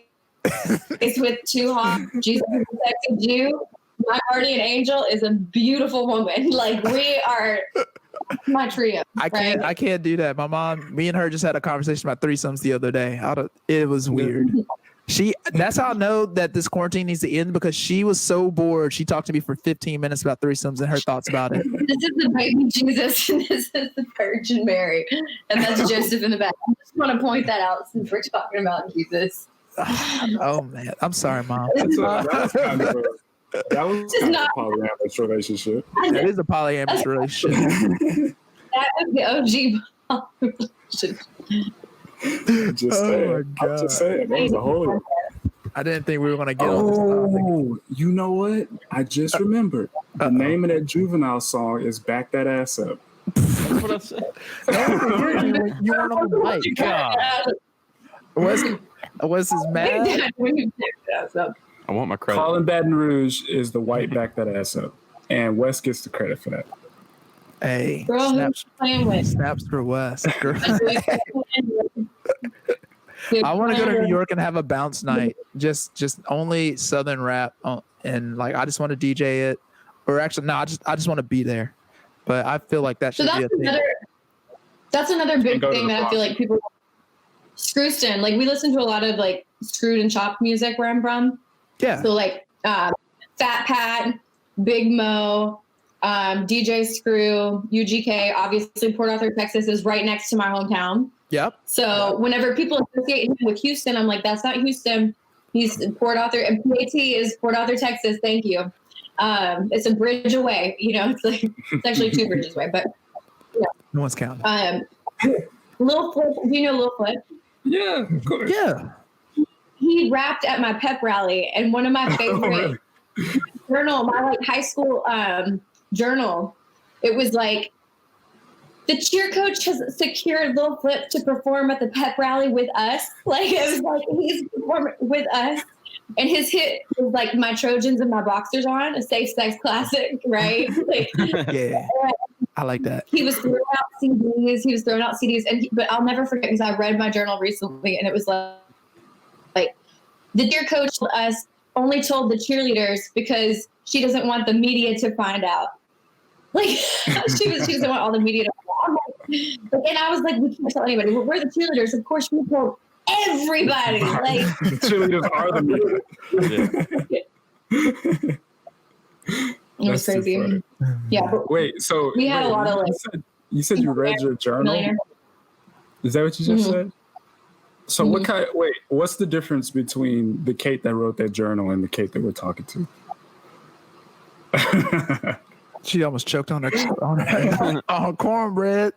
with two hot Jesus protected you. My guardian angel is a beautiful woman. Like, we are my trio.
I can't do that. My mom, me and her just had a conversation about threesomes the other day. It was weird. That's how I know that this quarantine needs to end, because she was so bored. She talked to me for 15 minutes about threesomes and her thoughts about it.
This is the baby Jesus, and this is the Virgin Mary, and that's Joseph in the back. I just want to point that out since we're talking about Jesus.
Oh man, I'm sorry, Mom.
That was not a polyamorous relationship.
That is a polyamorous relationship.
That is the OG relationship.
Just saying. I'm just saying. That was a whole one.
I didn't think we were going to get on this topic.
You know what? I just remembered. The name of that Juvenile song is Back That Ass Up.
That's what I said.
You weren't on the mic. Was his mad?
I want my credit.
Colin Baton Rouge is the white Back That Ass Up. And Wes gets the credit for that.
Hey,
girl,
snaps for Wes. I want to go to New York and have a bounce night. Just only Southern rap, and I just want to DJ it. Or actually, no, I just want to be there. But I feel like that should be a thing.
That's another big thing that I feel like people. Screwston, we listen to a lot of screwed and chopped music where I'm from.
Yeah.
So Fat Pat, Big Mo, DJ Screw, UGK. Obviously, Port Arthur, Texas is right next to my hometown.
Yep.
So whenever people associate him with Houston, I'm like, that's not Houston. He's Port Arthur, and PAT is Port Arthur, Texas. Thank you. It's a bridge away. It's actually 2 bridges away, but
no one's counting.
Lil Flip, do you know Lil Flip?
Yeah, of course.
Yeah.
He rapped at my pep rally, and one of my favorite journal, my high school journal, it was the cheer coach has secured Lil Flip to perform at the pep rally with us. It was he's performing with us, and his hit was my Trojans and my boxers on, a safe sex classic, right?
Yeah. I like that.
He was throwing out CDs. But I'll never forget, because I read my journal recently, and it was the cheer coach only told the cheerleaders because she doesn't want the media to find out. She doesn't want all the media to find out. And I was like, we can't tell anybody. Well, we're the cheerleaders. Of course, we told everybody.
The cheerleaders are the media.
It was crazy. Yeah.
Wait, so
we had a lot of
you said you read your journal? Is that what you just said? So what's the difference between the Kate that wrote that journal and the Kate that we're talking to?
She almost choked on her cornbread.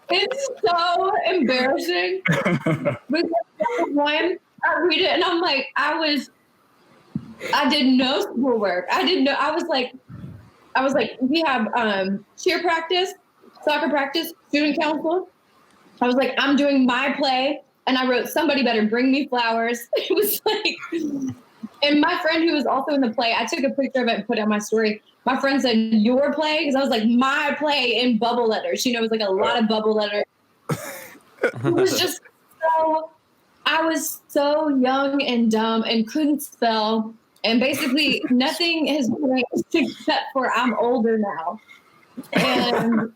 It's so embarrassing. Because one, I read it and I'm like, I did no schoolwork. I was like, we have cheer practice, soccer practice, student council. I was like, I'm doing my play. And I wrote, somebody better bring me flowers. It was like, and my friend who was also in the play, I took a picture of it and put it on my story. My friend said, your play? Because I was like, my play in bubble letters. You know, it was like a lot of bubble letters. It was just I was so young and dumb and couldn't spell. And basically nothing has changed except for I'm older now. And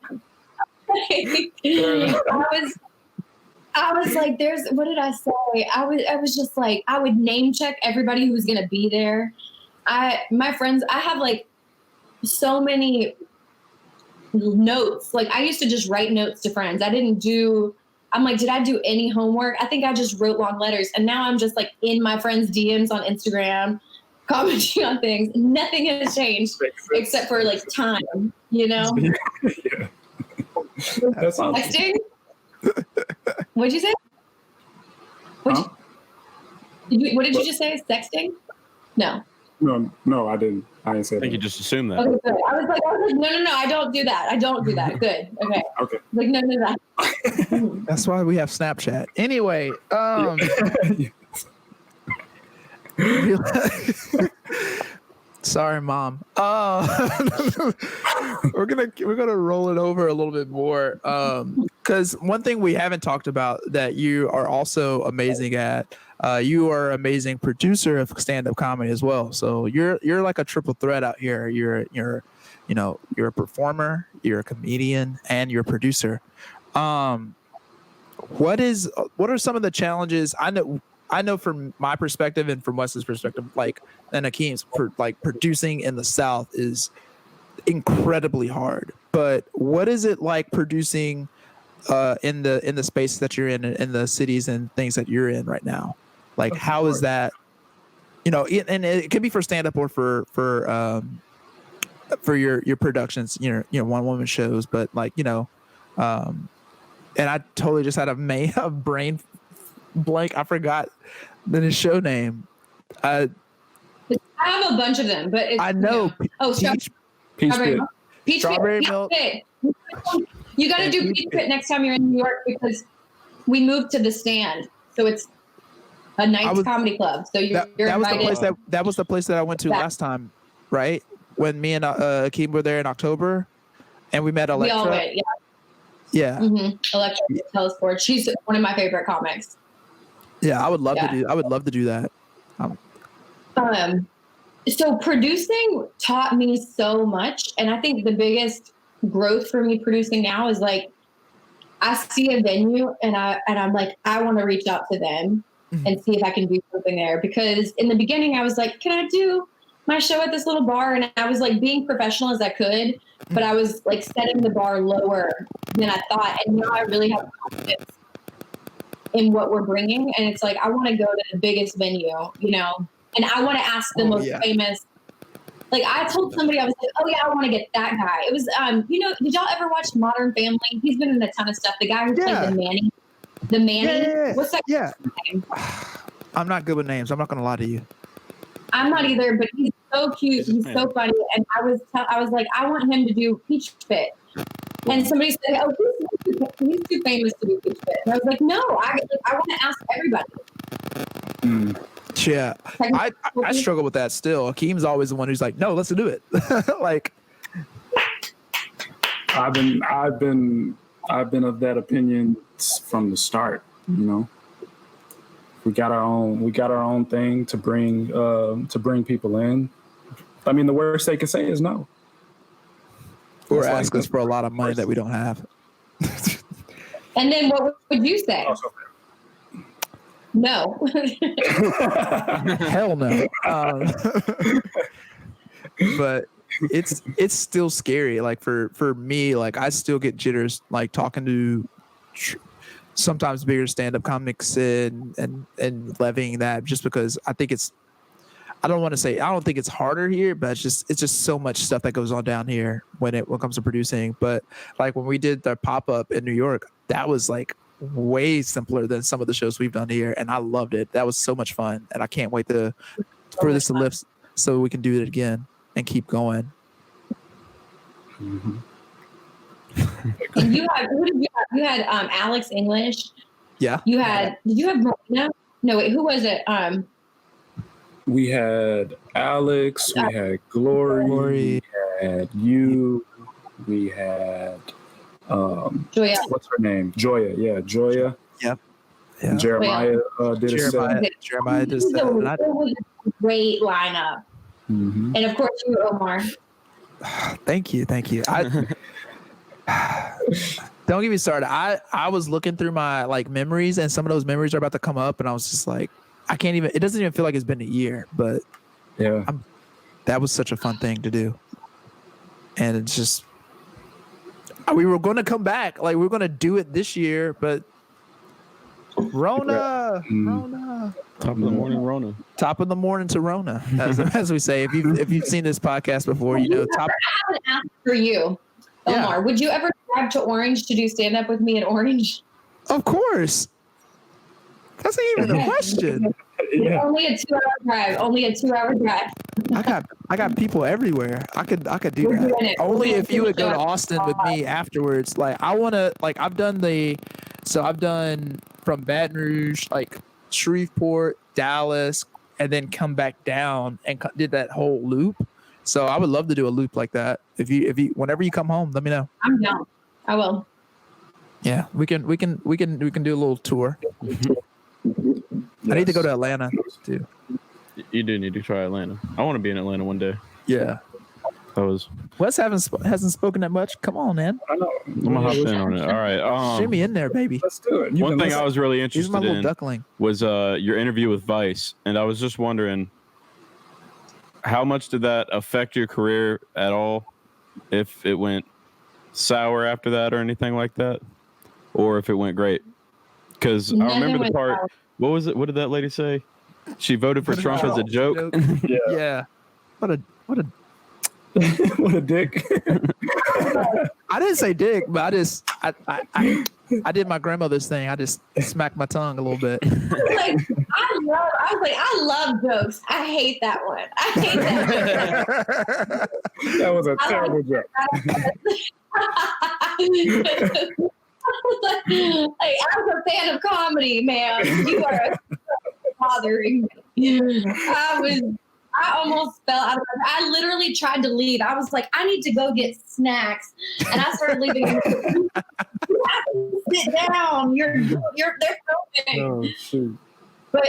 I was like, what did I say? I was just like, I would name check everybody who was going to be there. My friends, I have like so many notes. Like I used to just write notes to friends. I'm like, did I do any homework? I think I just wrote long letters. And now I'm just like in my friends' DMs on Instagram, commenting on things. Nothing has changed except for like time, you know?
Yeah. That's awesome.
Texting? What'd you say? What did you just say? Sexting? No,
I didn't. I didn't say
I think
that.
you just assumed that.
Okay, good. I was like, no, I don't do that. Good. Okay.
Okay.
Like, no.
That's why we have Snapchat. Anyway, sorry, Mom. We're gonna roll it over a little bit more, because one thing we haven't talked about that you are also amazing at. You are an amazing producer of stand-up comedy as well. So you're like a triple threat out here. You're a performer, you're a comedian, and you're a producer. What are some of the challenges? I know from my perspective and from Wesley's perspective, like, and Akeem's, producing in the South is incredibly hard. But what is it like producing in the space that you're in the cities and things that you're in right now? Like, how is that? And it could be for stand up or for your productions, one woman shows, but and I totally just had a brain blank. I forgot his show name. I
have a bunch of them, but
I know.
Peach Pit.
Strawberry milk.
You got to do Peach Pit next time you're in New York, because we moved to the Stand, so it's a nice comedy club. So you're invited.
That was the place that I went to last time, right? When me and Akeem were there in October, and we met Electra.
We all went,
yeah.
Mm-hmm. Electra Telesport. She's one of my favorite comics.
Yeah, I would love to do that.
So producing taught me so much, and I think the biggest growth for me producing now is like, I see a venue and I'm like, I want to reach out to them and see if I can do something there. Because in the beginning I was like, can I do my show at this little bar? And I was like being professional as I could, but I was like setting the bar lower than I thought. And now I really have confidence in what we're bringing. And it's like, I want to go to the biggest venue, and I want to ask the most famous. Like, I told somebody, I was like, oh yeah, I want to get that guy. It was, did y'all ever watch Modern Family? He's been in a ton of stuff. The guy who played the Manny. The Manny.
Yeah.
What's that guy's name?
I'm not good with names. I'm not going to lie to you.
I'm not either, but he's so cute. He's so funny. And I was like, I want him to do Peach Pit. And somebody said, oh, he's too famous to do Peach Pit. And I was like, no, I want to ask everybody.
Yeah, I struggle with that still. Akeem's always the one who's like, no, let's do it. Like,
I've been of that opinion from the start. We got our own thing to bring people in. I mean, the worst they can say is no.
Or ask us for a lot of money that we don't have.
And then what would you say? No.
Hell no. But it's still scary. Like for me, like I still get jitters like talking to sometimes bigger stand-up comics and levying that, just because I think I don't think it's harder here, but it's just so much stuff that goes on down here when it comes to producing. But like when we did the pop-up in New York, that was like way simpler than some of the shows we've done here, and I loved it. That was so much fun, and I can't wait for this to lift so we can do it again and keep going.
Mm-hmm.
And you had who did you have? You had Alex English.
Yeah.
You had did you have Marina? No, wait, who was it?
We had Alex, we had Glory, we had you, we had
Joya.
what's her name? Joya, yeah, Joya.
Yep. Yeah.
Jeremiah did a set.
Jeremiah did a set.
It was a great lineup.
Mm-hmm.
And of course you, Omar.
Thank you. Don't get me started. I was looking through my like memories, and some of those memories are about to come up, and I was just like, it doesn't even feel like it's been a year, but
yeah,
that was such a fun thing to do. And it's just, we were going to come back, like we were going to do it this year, but Rona.
Top of the morning, Rona.
Top of the morning to Rona, as we say. If you've seen this podcast before, you know.
I have an ask for you, Omar.
Yeah.
Would you ever drive to Orange to do stand up with me in Orange?
Of course. That's not even a question.
yeah.
Only a 2-hour drive.
I got people everywhere. I could do
We're doing
that.
it.
Only
We're
if you would go to
doing it.
Austin with me afterwards. Like I want to. Like I've done from Baton Rouge, like Shreveport, Dallas, and then come back down and did that whole loop. So I would love to do a loop like that. If you whenever you come home, let me know.
I'm down. I will.
Yeah, we can do a little tour. I need to go to Atlanta too.
You do need to try Atlanta. I want to be in Atlanta one day.
Yeah. Wes hasn't spoken that much. Come on, man.
I know.
I'm gonna hop in on it. All right.
Shimmy in there, baby.
Let's do it.
One thing I was really
He's my
interested
little
in
duckling.
was your interview with Vice, and I was just wondering, how much did that affect your career at all? If it went sour after that or anything like that, or if it went great? Because I remember the part.
Sour.
What was it? What did that lady say? She voted for Trump as a joke.
Yeah. What a
what a dick.
I didn't say dick, but I did my grandmother's thing. I just smacked my tongue a little bit.
I love jokes. I hate that one. I hate that.
That was a terrible joke.
I'm a fan of comedy, man. You are bothering me. I almost fell out of it. I literally tried to leave. I was like, I need to go get snacks. And I started leaving. You have to sit down. They're filming.
Oh, shoot.
But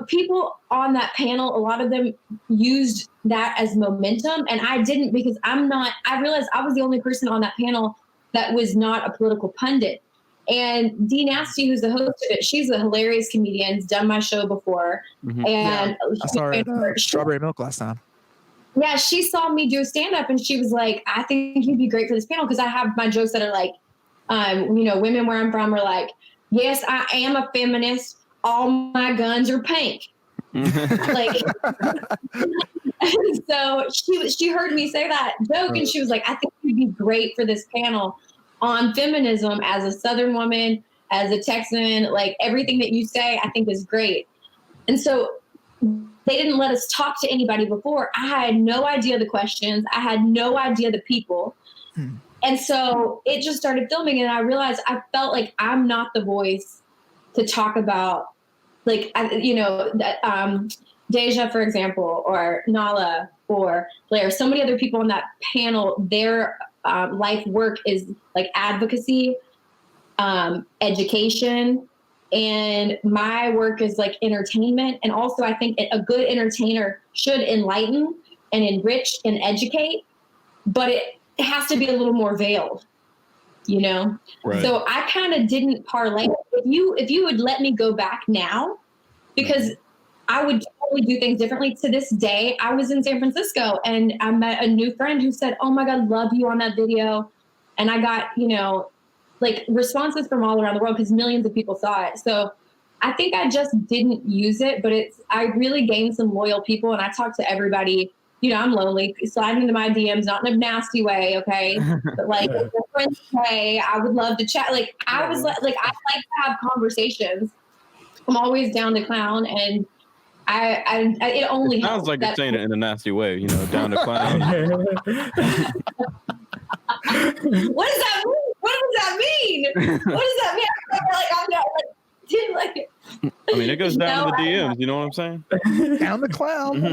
people on that panel, a lot of them used that as momentum. And I didn't, because I realized I was the only person on that panel that was not a political pundit. And Dee Nasty, who's the host of it, she's a hilarious comedian, has done my show before. Mm-hmm. And
I saw her at Strawberry Milk last time.
Yeah, she saw me do stand-up and she was like, I think you'd be great for this panel, because I have my jokes that are like, women where I'm from are like, yes, I am a feminist. All my guns are pink. Like, and so she heard me say that joke and she was like, I think you'd be great for this panel on feminism as a Southern woman, as a Texan, like everything that you say, I think is great. And so they didn't let us talk to anybody before. I had no idea the questions. I had no idea the people. And so it just started filming and I realized I felt like I'm not the voice to talk about, like, Deja, for example, or Nala or Blair, so many other people on that panel, their life work is like advocacy, education, and my work is like entertainment. And also I think a good entertainer should enlighten and enrich and educate, but it has to be a little more veiled, Right. So I kind of didn't parlay. If you would let me go back now, because I would totally do things differently. To this day, I was in San Francisco and I met a new friend who said, oh my God, love you on that video. And I got, like responses from all around the world because millions of people saw it. So I think I just didn't use it, but I really gained some loyal people, and I talked to everybody. You know, I'm lonely, sliding into my DMs, not in a nasty way, okay? But like in a friendly way, I would love to chat. Like I was like I like to have conversations. I'm always down to clown, and I it only
Sounds
helps.
like you're saying it in a nasty way, you know, down to clown.
What does that mean? What does that mean? What does that mean? I'm not like.
I mean, it goes down to the
No,
DMs. You know what I'm saying?
Down the clown.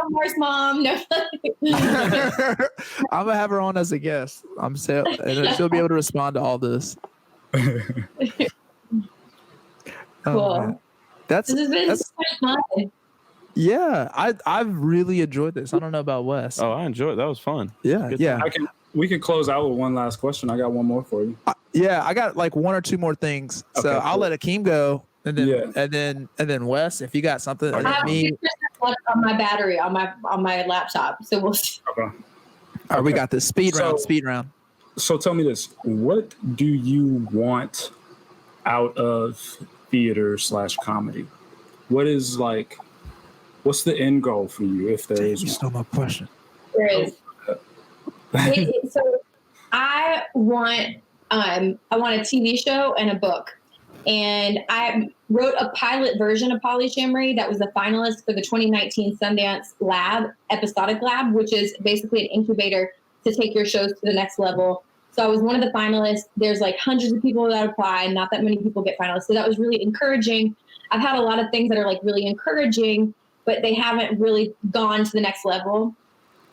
Omar's mom. No.
I'm gonna have her on as a guest. And she'll be able to respond to all this.
Cool.
Man. This has been so much fun. Yeah, I've really enjoyed this. I don't know about Wes.
Oh, I enjoyed it. That was fun.
Yeah, yeah.
We can close out with one last question. I got one more for you.
Yeah, I got like one or two more things. So
Okay,
I'll let Akeem go, and then Wes, if you got something.
I have 2% left on my battery on my laptop, so we'll see.
Okay.
All right, we got this speed round.
So tell me this: what do you want out of theater / comedy? What's the end goal for you, if there is
one? You stole my question.
There is. So I want a TV show and a book, and I wrote a pilot version of Polyshammery that was a finalist for the 2019 Sundance Episodic Lab, which is basically an incubator to take your shows to the next level. So I was one of the finalists. There's like hundreds of people that apply, not that many people get finalists. So that was really encouraging. I've had a lot of things that are like really encouraging, but they haven't really gone to the next level.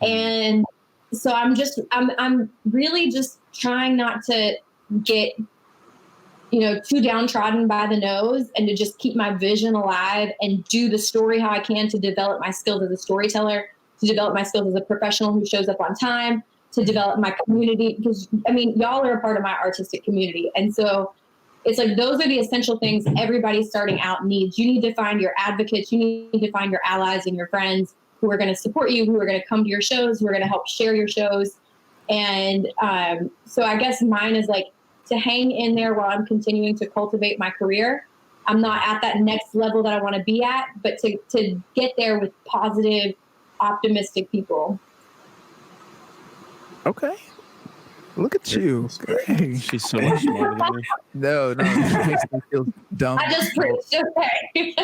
And so I'm really just trying not to get, too downtrodden by the nose, and to just keep my vision alive and do the story how I can to develop my skills as a storyteller, to develop my skills as a professional who shows up on time, to develop my community. Because y'all are a part of my artistic community. And so it's like, those are the essential things everybody starting out needs. You need to find your advocates. You need to find your allies and your friends who are going to support you, who are going to come to your shows, who are going to help share your shows. And so I guess mine is like to hang in there while I'm continuing to cultivate my career. I'm not at that next level that I want to be at, but to get there with positive, optimistic people.
Okay. Look at you. Hey.
She's so much smarter than me.
No, it makes me feel dumb.
I just preached, okay.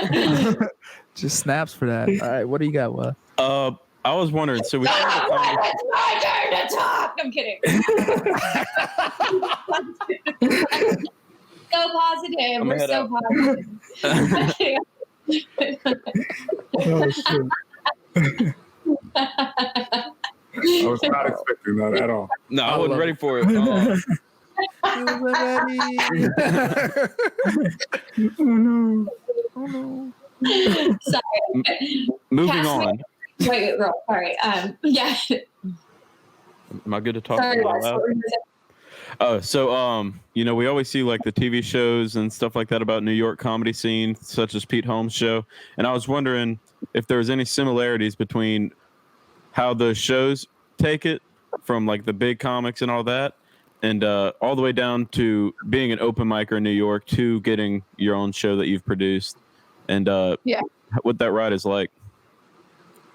Just snaps for that. All right, what do you got, Wes?
I was wondering, so we
It's my turn to talk. I'm kidding. So positive. We're so positive.
Oh, shit. I was not expecting that at all.
No, I wasn't ready for it.
Oh no.
Sorry.
Moving on.
Wait, girl. Sorry. Yeah.
Am I good to talk?
Sorry,
out loud? Oh, so we always see like the TV shows and stuff like that about New York comedy scene, such as Pete Holmes' show. And I was wondering if there was any similarities between how the shows take it from like the big comics and all that, and all the way down to being an open micer in New York to getting your own show that you've produced, and what that ride is like.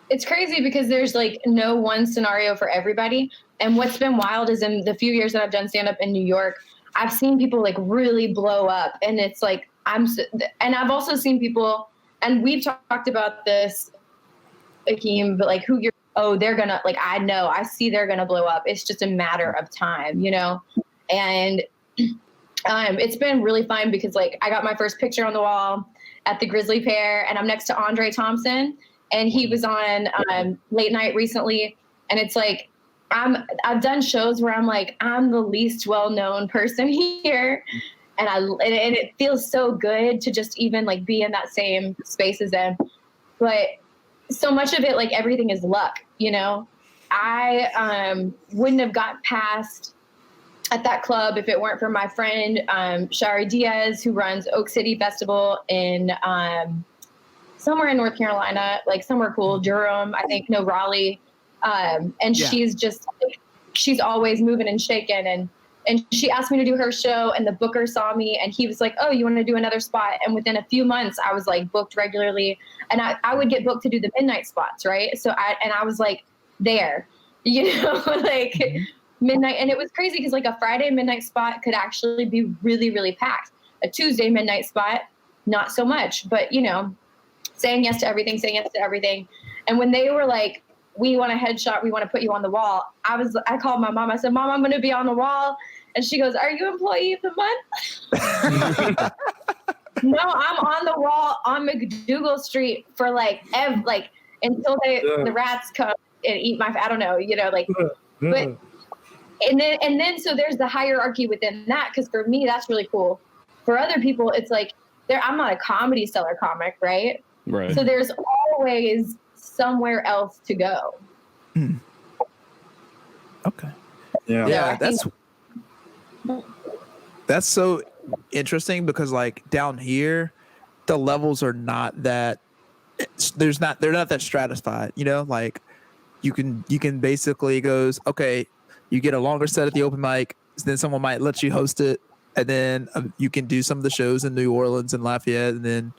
It's crazy because there's like no one scenario for everybody. And what's been wild is in the few years that I've done stand-up in New York, I've seen people like really blow up. And it's like, and I've also seen people, and we've talked about this, Akeem, but like they're gonna, like, I see they're gonna blow up. It's just a matter of time, And it's been really fun because like I got my first picture on the wall at the Grisly Pear, and I'm next to Andre Thompson, and he was on Late Night recently. And it's like, I've done shows where I'm like, I'm the least well-known person here. And it feels so good to just even like be in that same space as them. But so much of it, like everything is luck, I wouldn't have got past at that club if it weren't for my friend, Shari Diaz, who runs Oak City Festival in somewhere in North Carolina, like somewhere cool, Durham, I think, no, Raleigh. And
Yeah.
she's always moving and shaking. And she asked me to do her show, and the booker saw me, and he was like, oh, you want to do another spot? And within a few months, I was like booked regularly, and I would get booked to do the midnight spots, right? So I was like there, like midnight. And it was crazy because like a Friday midnight spot could actually be really, really packed. A Tuesday midnight spot, not so much, but saying yes to everything. And when they were like, we want a headshot, we want to put you on the wall, I called my mom. I said, Mom, I'm going to be on the wall. And she goes, are you employee of the month? No, I'm on the wall on McDougal Street for until the rats come and eat I don't know, but and then so there's the hierarchy within that, because for me that's really cool. For other people, it's like I'm not a comedy seller comic, right?
Right.
So there's always somewhere else to go.
Okay.
Yeah.
That's so interesting, because like down here, the levels are not that. They're not that stratified. Like you can basically goes, okay, you get a longer set at the open mic, then someone might let you host it, and then you can do some of the shows in New Orleans and Lafayette, and then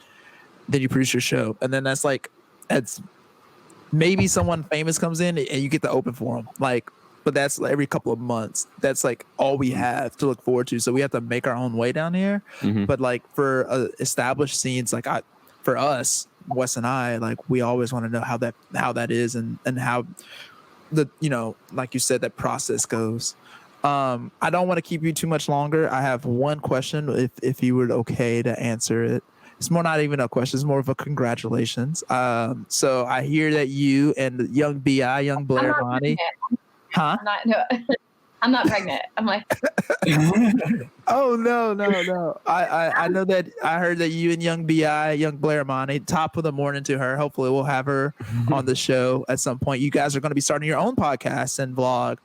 you produce your show, and then that's maybe someone famous comes in and you get to open for them, but that's every couple of months. That's like all we have to look forward to. So we have to make our own way down here.
Mm-hmm.
But like for established scenes, for us, Wes and I, like we always want to know how that is and how the like you said, that process goes. I don't want to keep you too much longer. I have one question, if you were okay to answer it. It's not even a question. It's more of a congratulations. So I hear that you and young Blair Monty. Huh?
I'm not pregnant. I'm like,
oh no. I know that I heard that you and young Blair Monty, top of the morning to her. Hopefully we'll have her on the show at some point. You guys are going to be starting your own podcast and vlog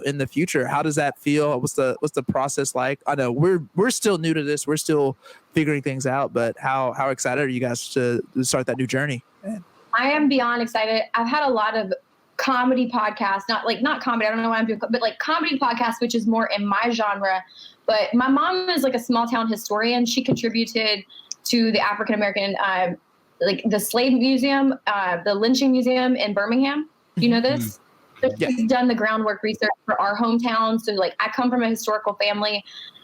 in the future. How does that feel? What's the process like? I know we're still new to this. We're still figuring things out, but how excited are you guys to start that new journey?
I am beyond excited. I've had a lot of comedy podcasts, not comedy, I don't know what I'm doing, but like comedy podcasts, which is more in my genre. But my mom is like a small town historian. She contributed to the African American, the slave museum, the lynching museum in Birmingham. Do you know this?
Yeah.
She's done the groundwork research for our hometown. So like I come from a historical family,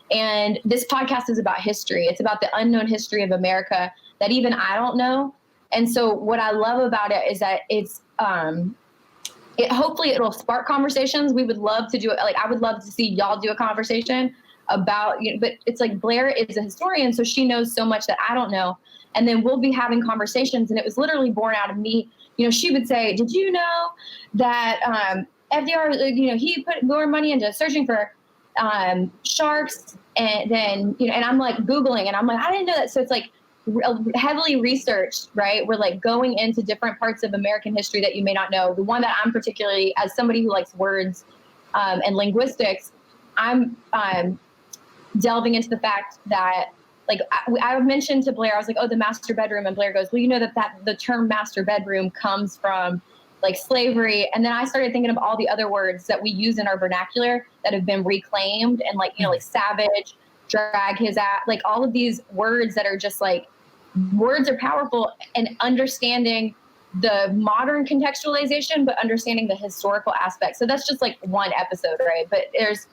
and this podcast is about history. It's about the unknown history of America that even I don't know. And so what I love about it is that it's, hopefully it'll spark conversations. We would love to do it. Like I would love to see y'all do a conversation about, but it's like Blair is a historian, so she knows so much that I don't know. And then we'll be having conversations. And it was literally born out of me. She would say, did you know that FDR, he put more money into searching for sharks? And then, and I'm like Googling, and I'm like, I didn't know that. So it's like heavily researched, right? We're like going into different parts of American history that you may not know. The one that I'm particularly, as somebody who likes words and linguistics, I'm delving into the fact that, like, I mentioned to Blair, I was like, oh, the master bedroom. And Blair goes, well, you know that the term master bedroom comes from like slavery. And then I started thinking of all the other words that we use in our vernacular that have been reclaimed, and like, like savage, drag his ass, like all of these words that are just like, words are powerful, and understanding the modern contextualization, but understanding the historical aspect. So that's just like one episode, right? But there's,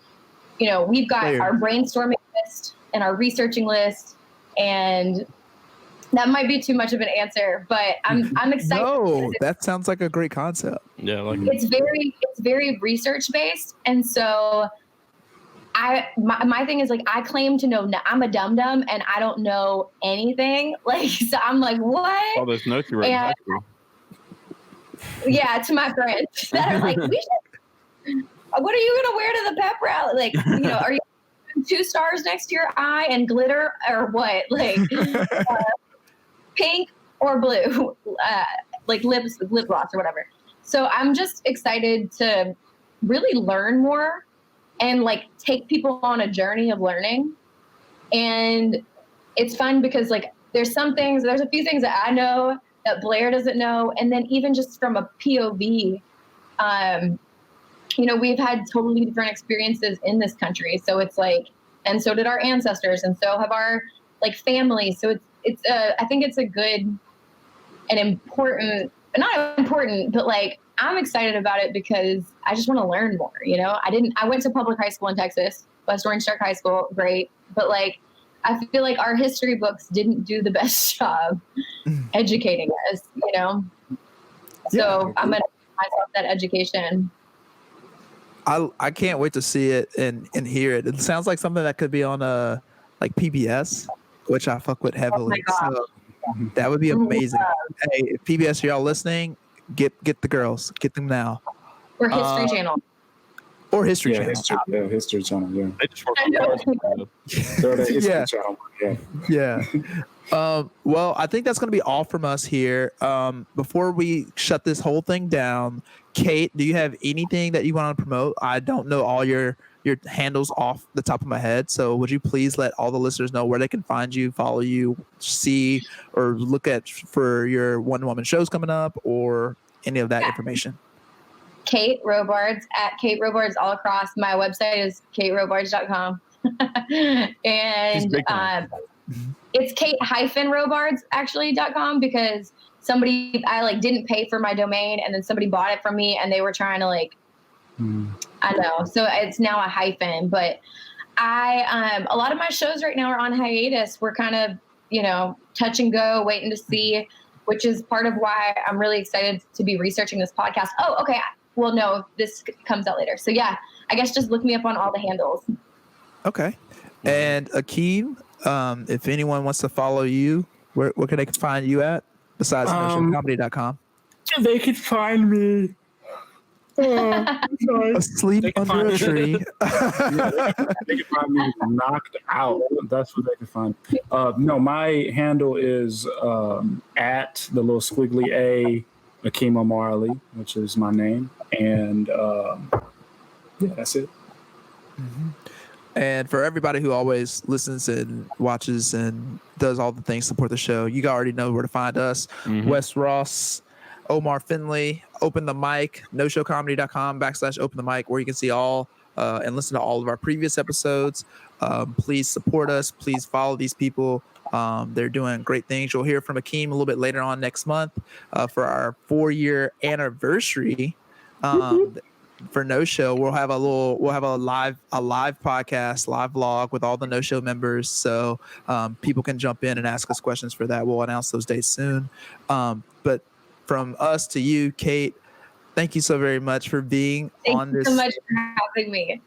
we've got our brainstorming list and our researching list, and that might be too much of an answer, but I'm excited.
No, that sounds like a great concept.
Yeah, like
it's very research based, and so my thing is like I claim to know. I'm a dum-dum and I don't know anything. Like, so I'm like, what?
all those notes you wrote in high school.
Yeah, to my friends that are like, what are you gonna wear to the pep rally? Like, are you 2 stars next to your eye and glitter or what? Like, pink or blue, like lip gloss or whatever. So I'm just excited to really learn more and like take people on a journey of learning. And it's fun because like there's a few things that I know that Blair doesn't know. And then even just from a POV, we've had totally different experiences in this country. So it's like, and so did our ancestors, and so have our like families. So I think it's a good and important, not important, but like I'm excited about it because I just want to learn more. I went to public high school in Texas, West Orange Park High School, great, but like I feel like our history books didn't do the best job educating us. So I'm gonna give myself that education.
I can't wait to see it and hear it. It sounds like something that could be on like PBS, which I fuck with heavily. So that would be amazing. Hey, if PBS, y'all listening, get the girls, get them now.
Or History Channel.
Or History Channel.
History Channel. Yeah.
They just work on
History Channel.
Yeah. Well, I think that's going to be all from us here. Before we shut this whole thing down, Kate, do you have anything that you want to promote? I don't know all your handles off the top of my head, so would you please let all the listeners know where they can find you, follow you, see, or look at for your one-woman shows coming up, or any of that information?
Kate Robards at Kate Robards all across. My website is katerobards.com. And it's Kate-Robards actually.com because I didn't pay for my domain, and then somebody bought it from me and they were trying to I know. So it's now a hyphen, but a lot of my shows right now are on hiatus. We're kind of, touch and go, waiting to see, which is part of why I'm really excited to be researching this podcast. Oh, okay. Well, no, this comes out later. So yeah, I guess just look me up on all the handles.
Okay. And Akeem, if anyone wants to follow you, where can they find you at besides noshowcomedy.com?
They could find me
asleep under a tree.
They can find me knocked out. That's what they can find. No, my handle is at the little squiggly A, Akeem Omar Ali, which is my name. And that's it.
Mm-hmm. And for everybody who always listens and watches and does all the things to support the show, you already know where to find us. Wes Ross, Omar Finley, Open the Mic, noshowcomedy.com/open the mic, where you can see all and listen to all of our previous episodes. Please support us. Please follow these people. They're doing great things. You'll hear from Akeem a little bit later on next month for our 4-year anniversary. For No Show, we'll have a live podcast, live vlog with all the No Show members, so people can jump in and ask us questions for that. We'll announce those dates soon. But from us to you, Kate, thank you so very much for being on this.
Thank you so much for having me.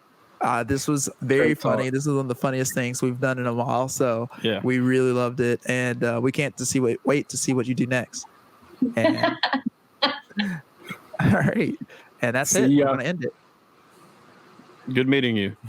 This was very funny. This is one of the funniest things we've done in a while, so yeah, we really loved it, and we can't wait to see what you do next. And all right. And that's it. I'm going to end it.
Good meeting you.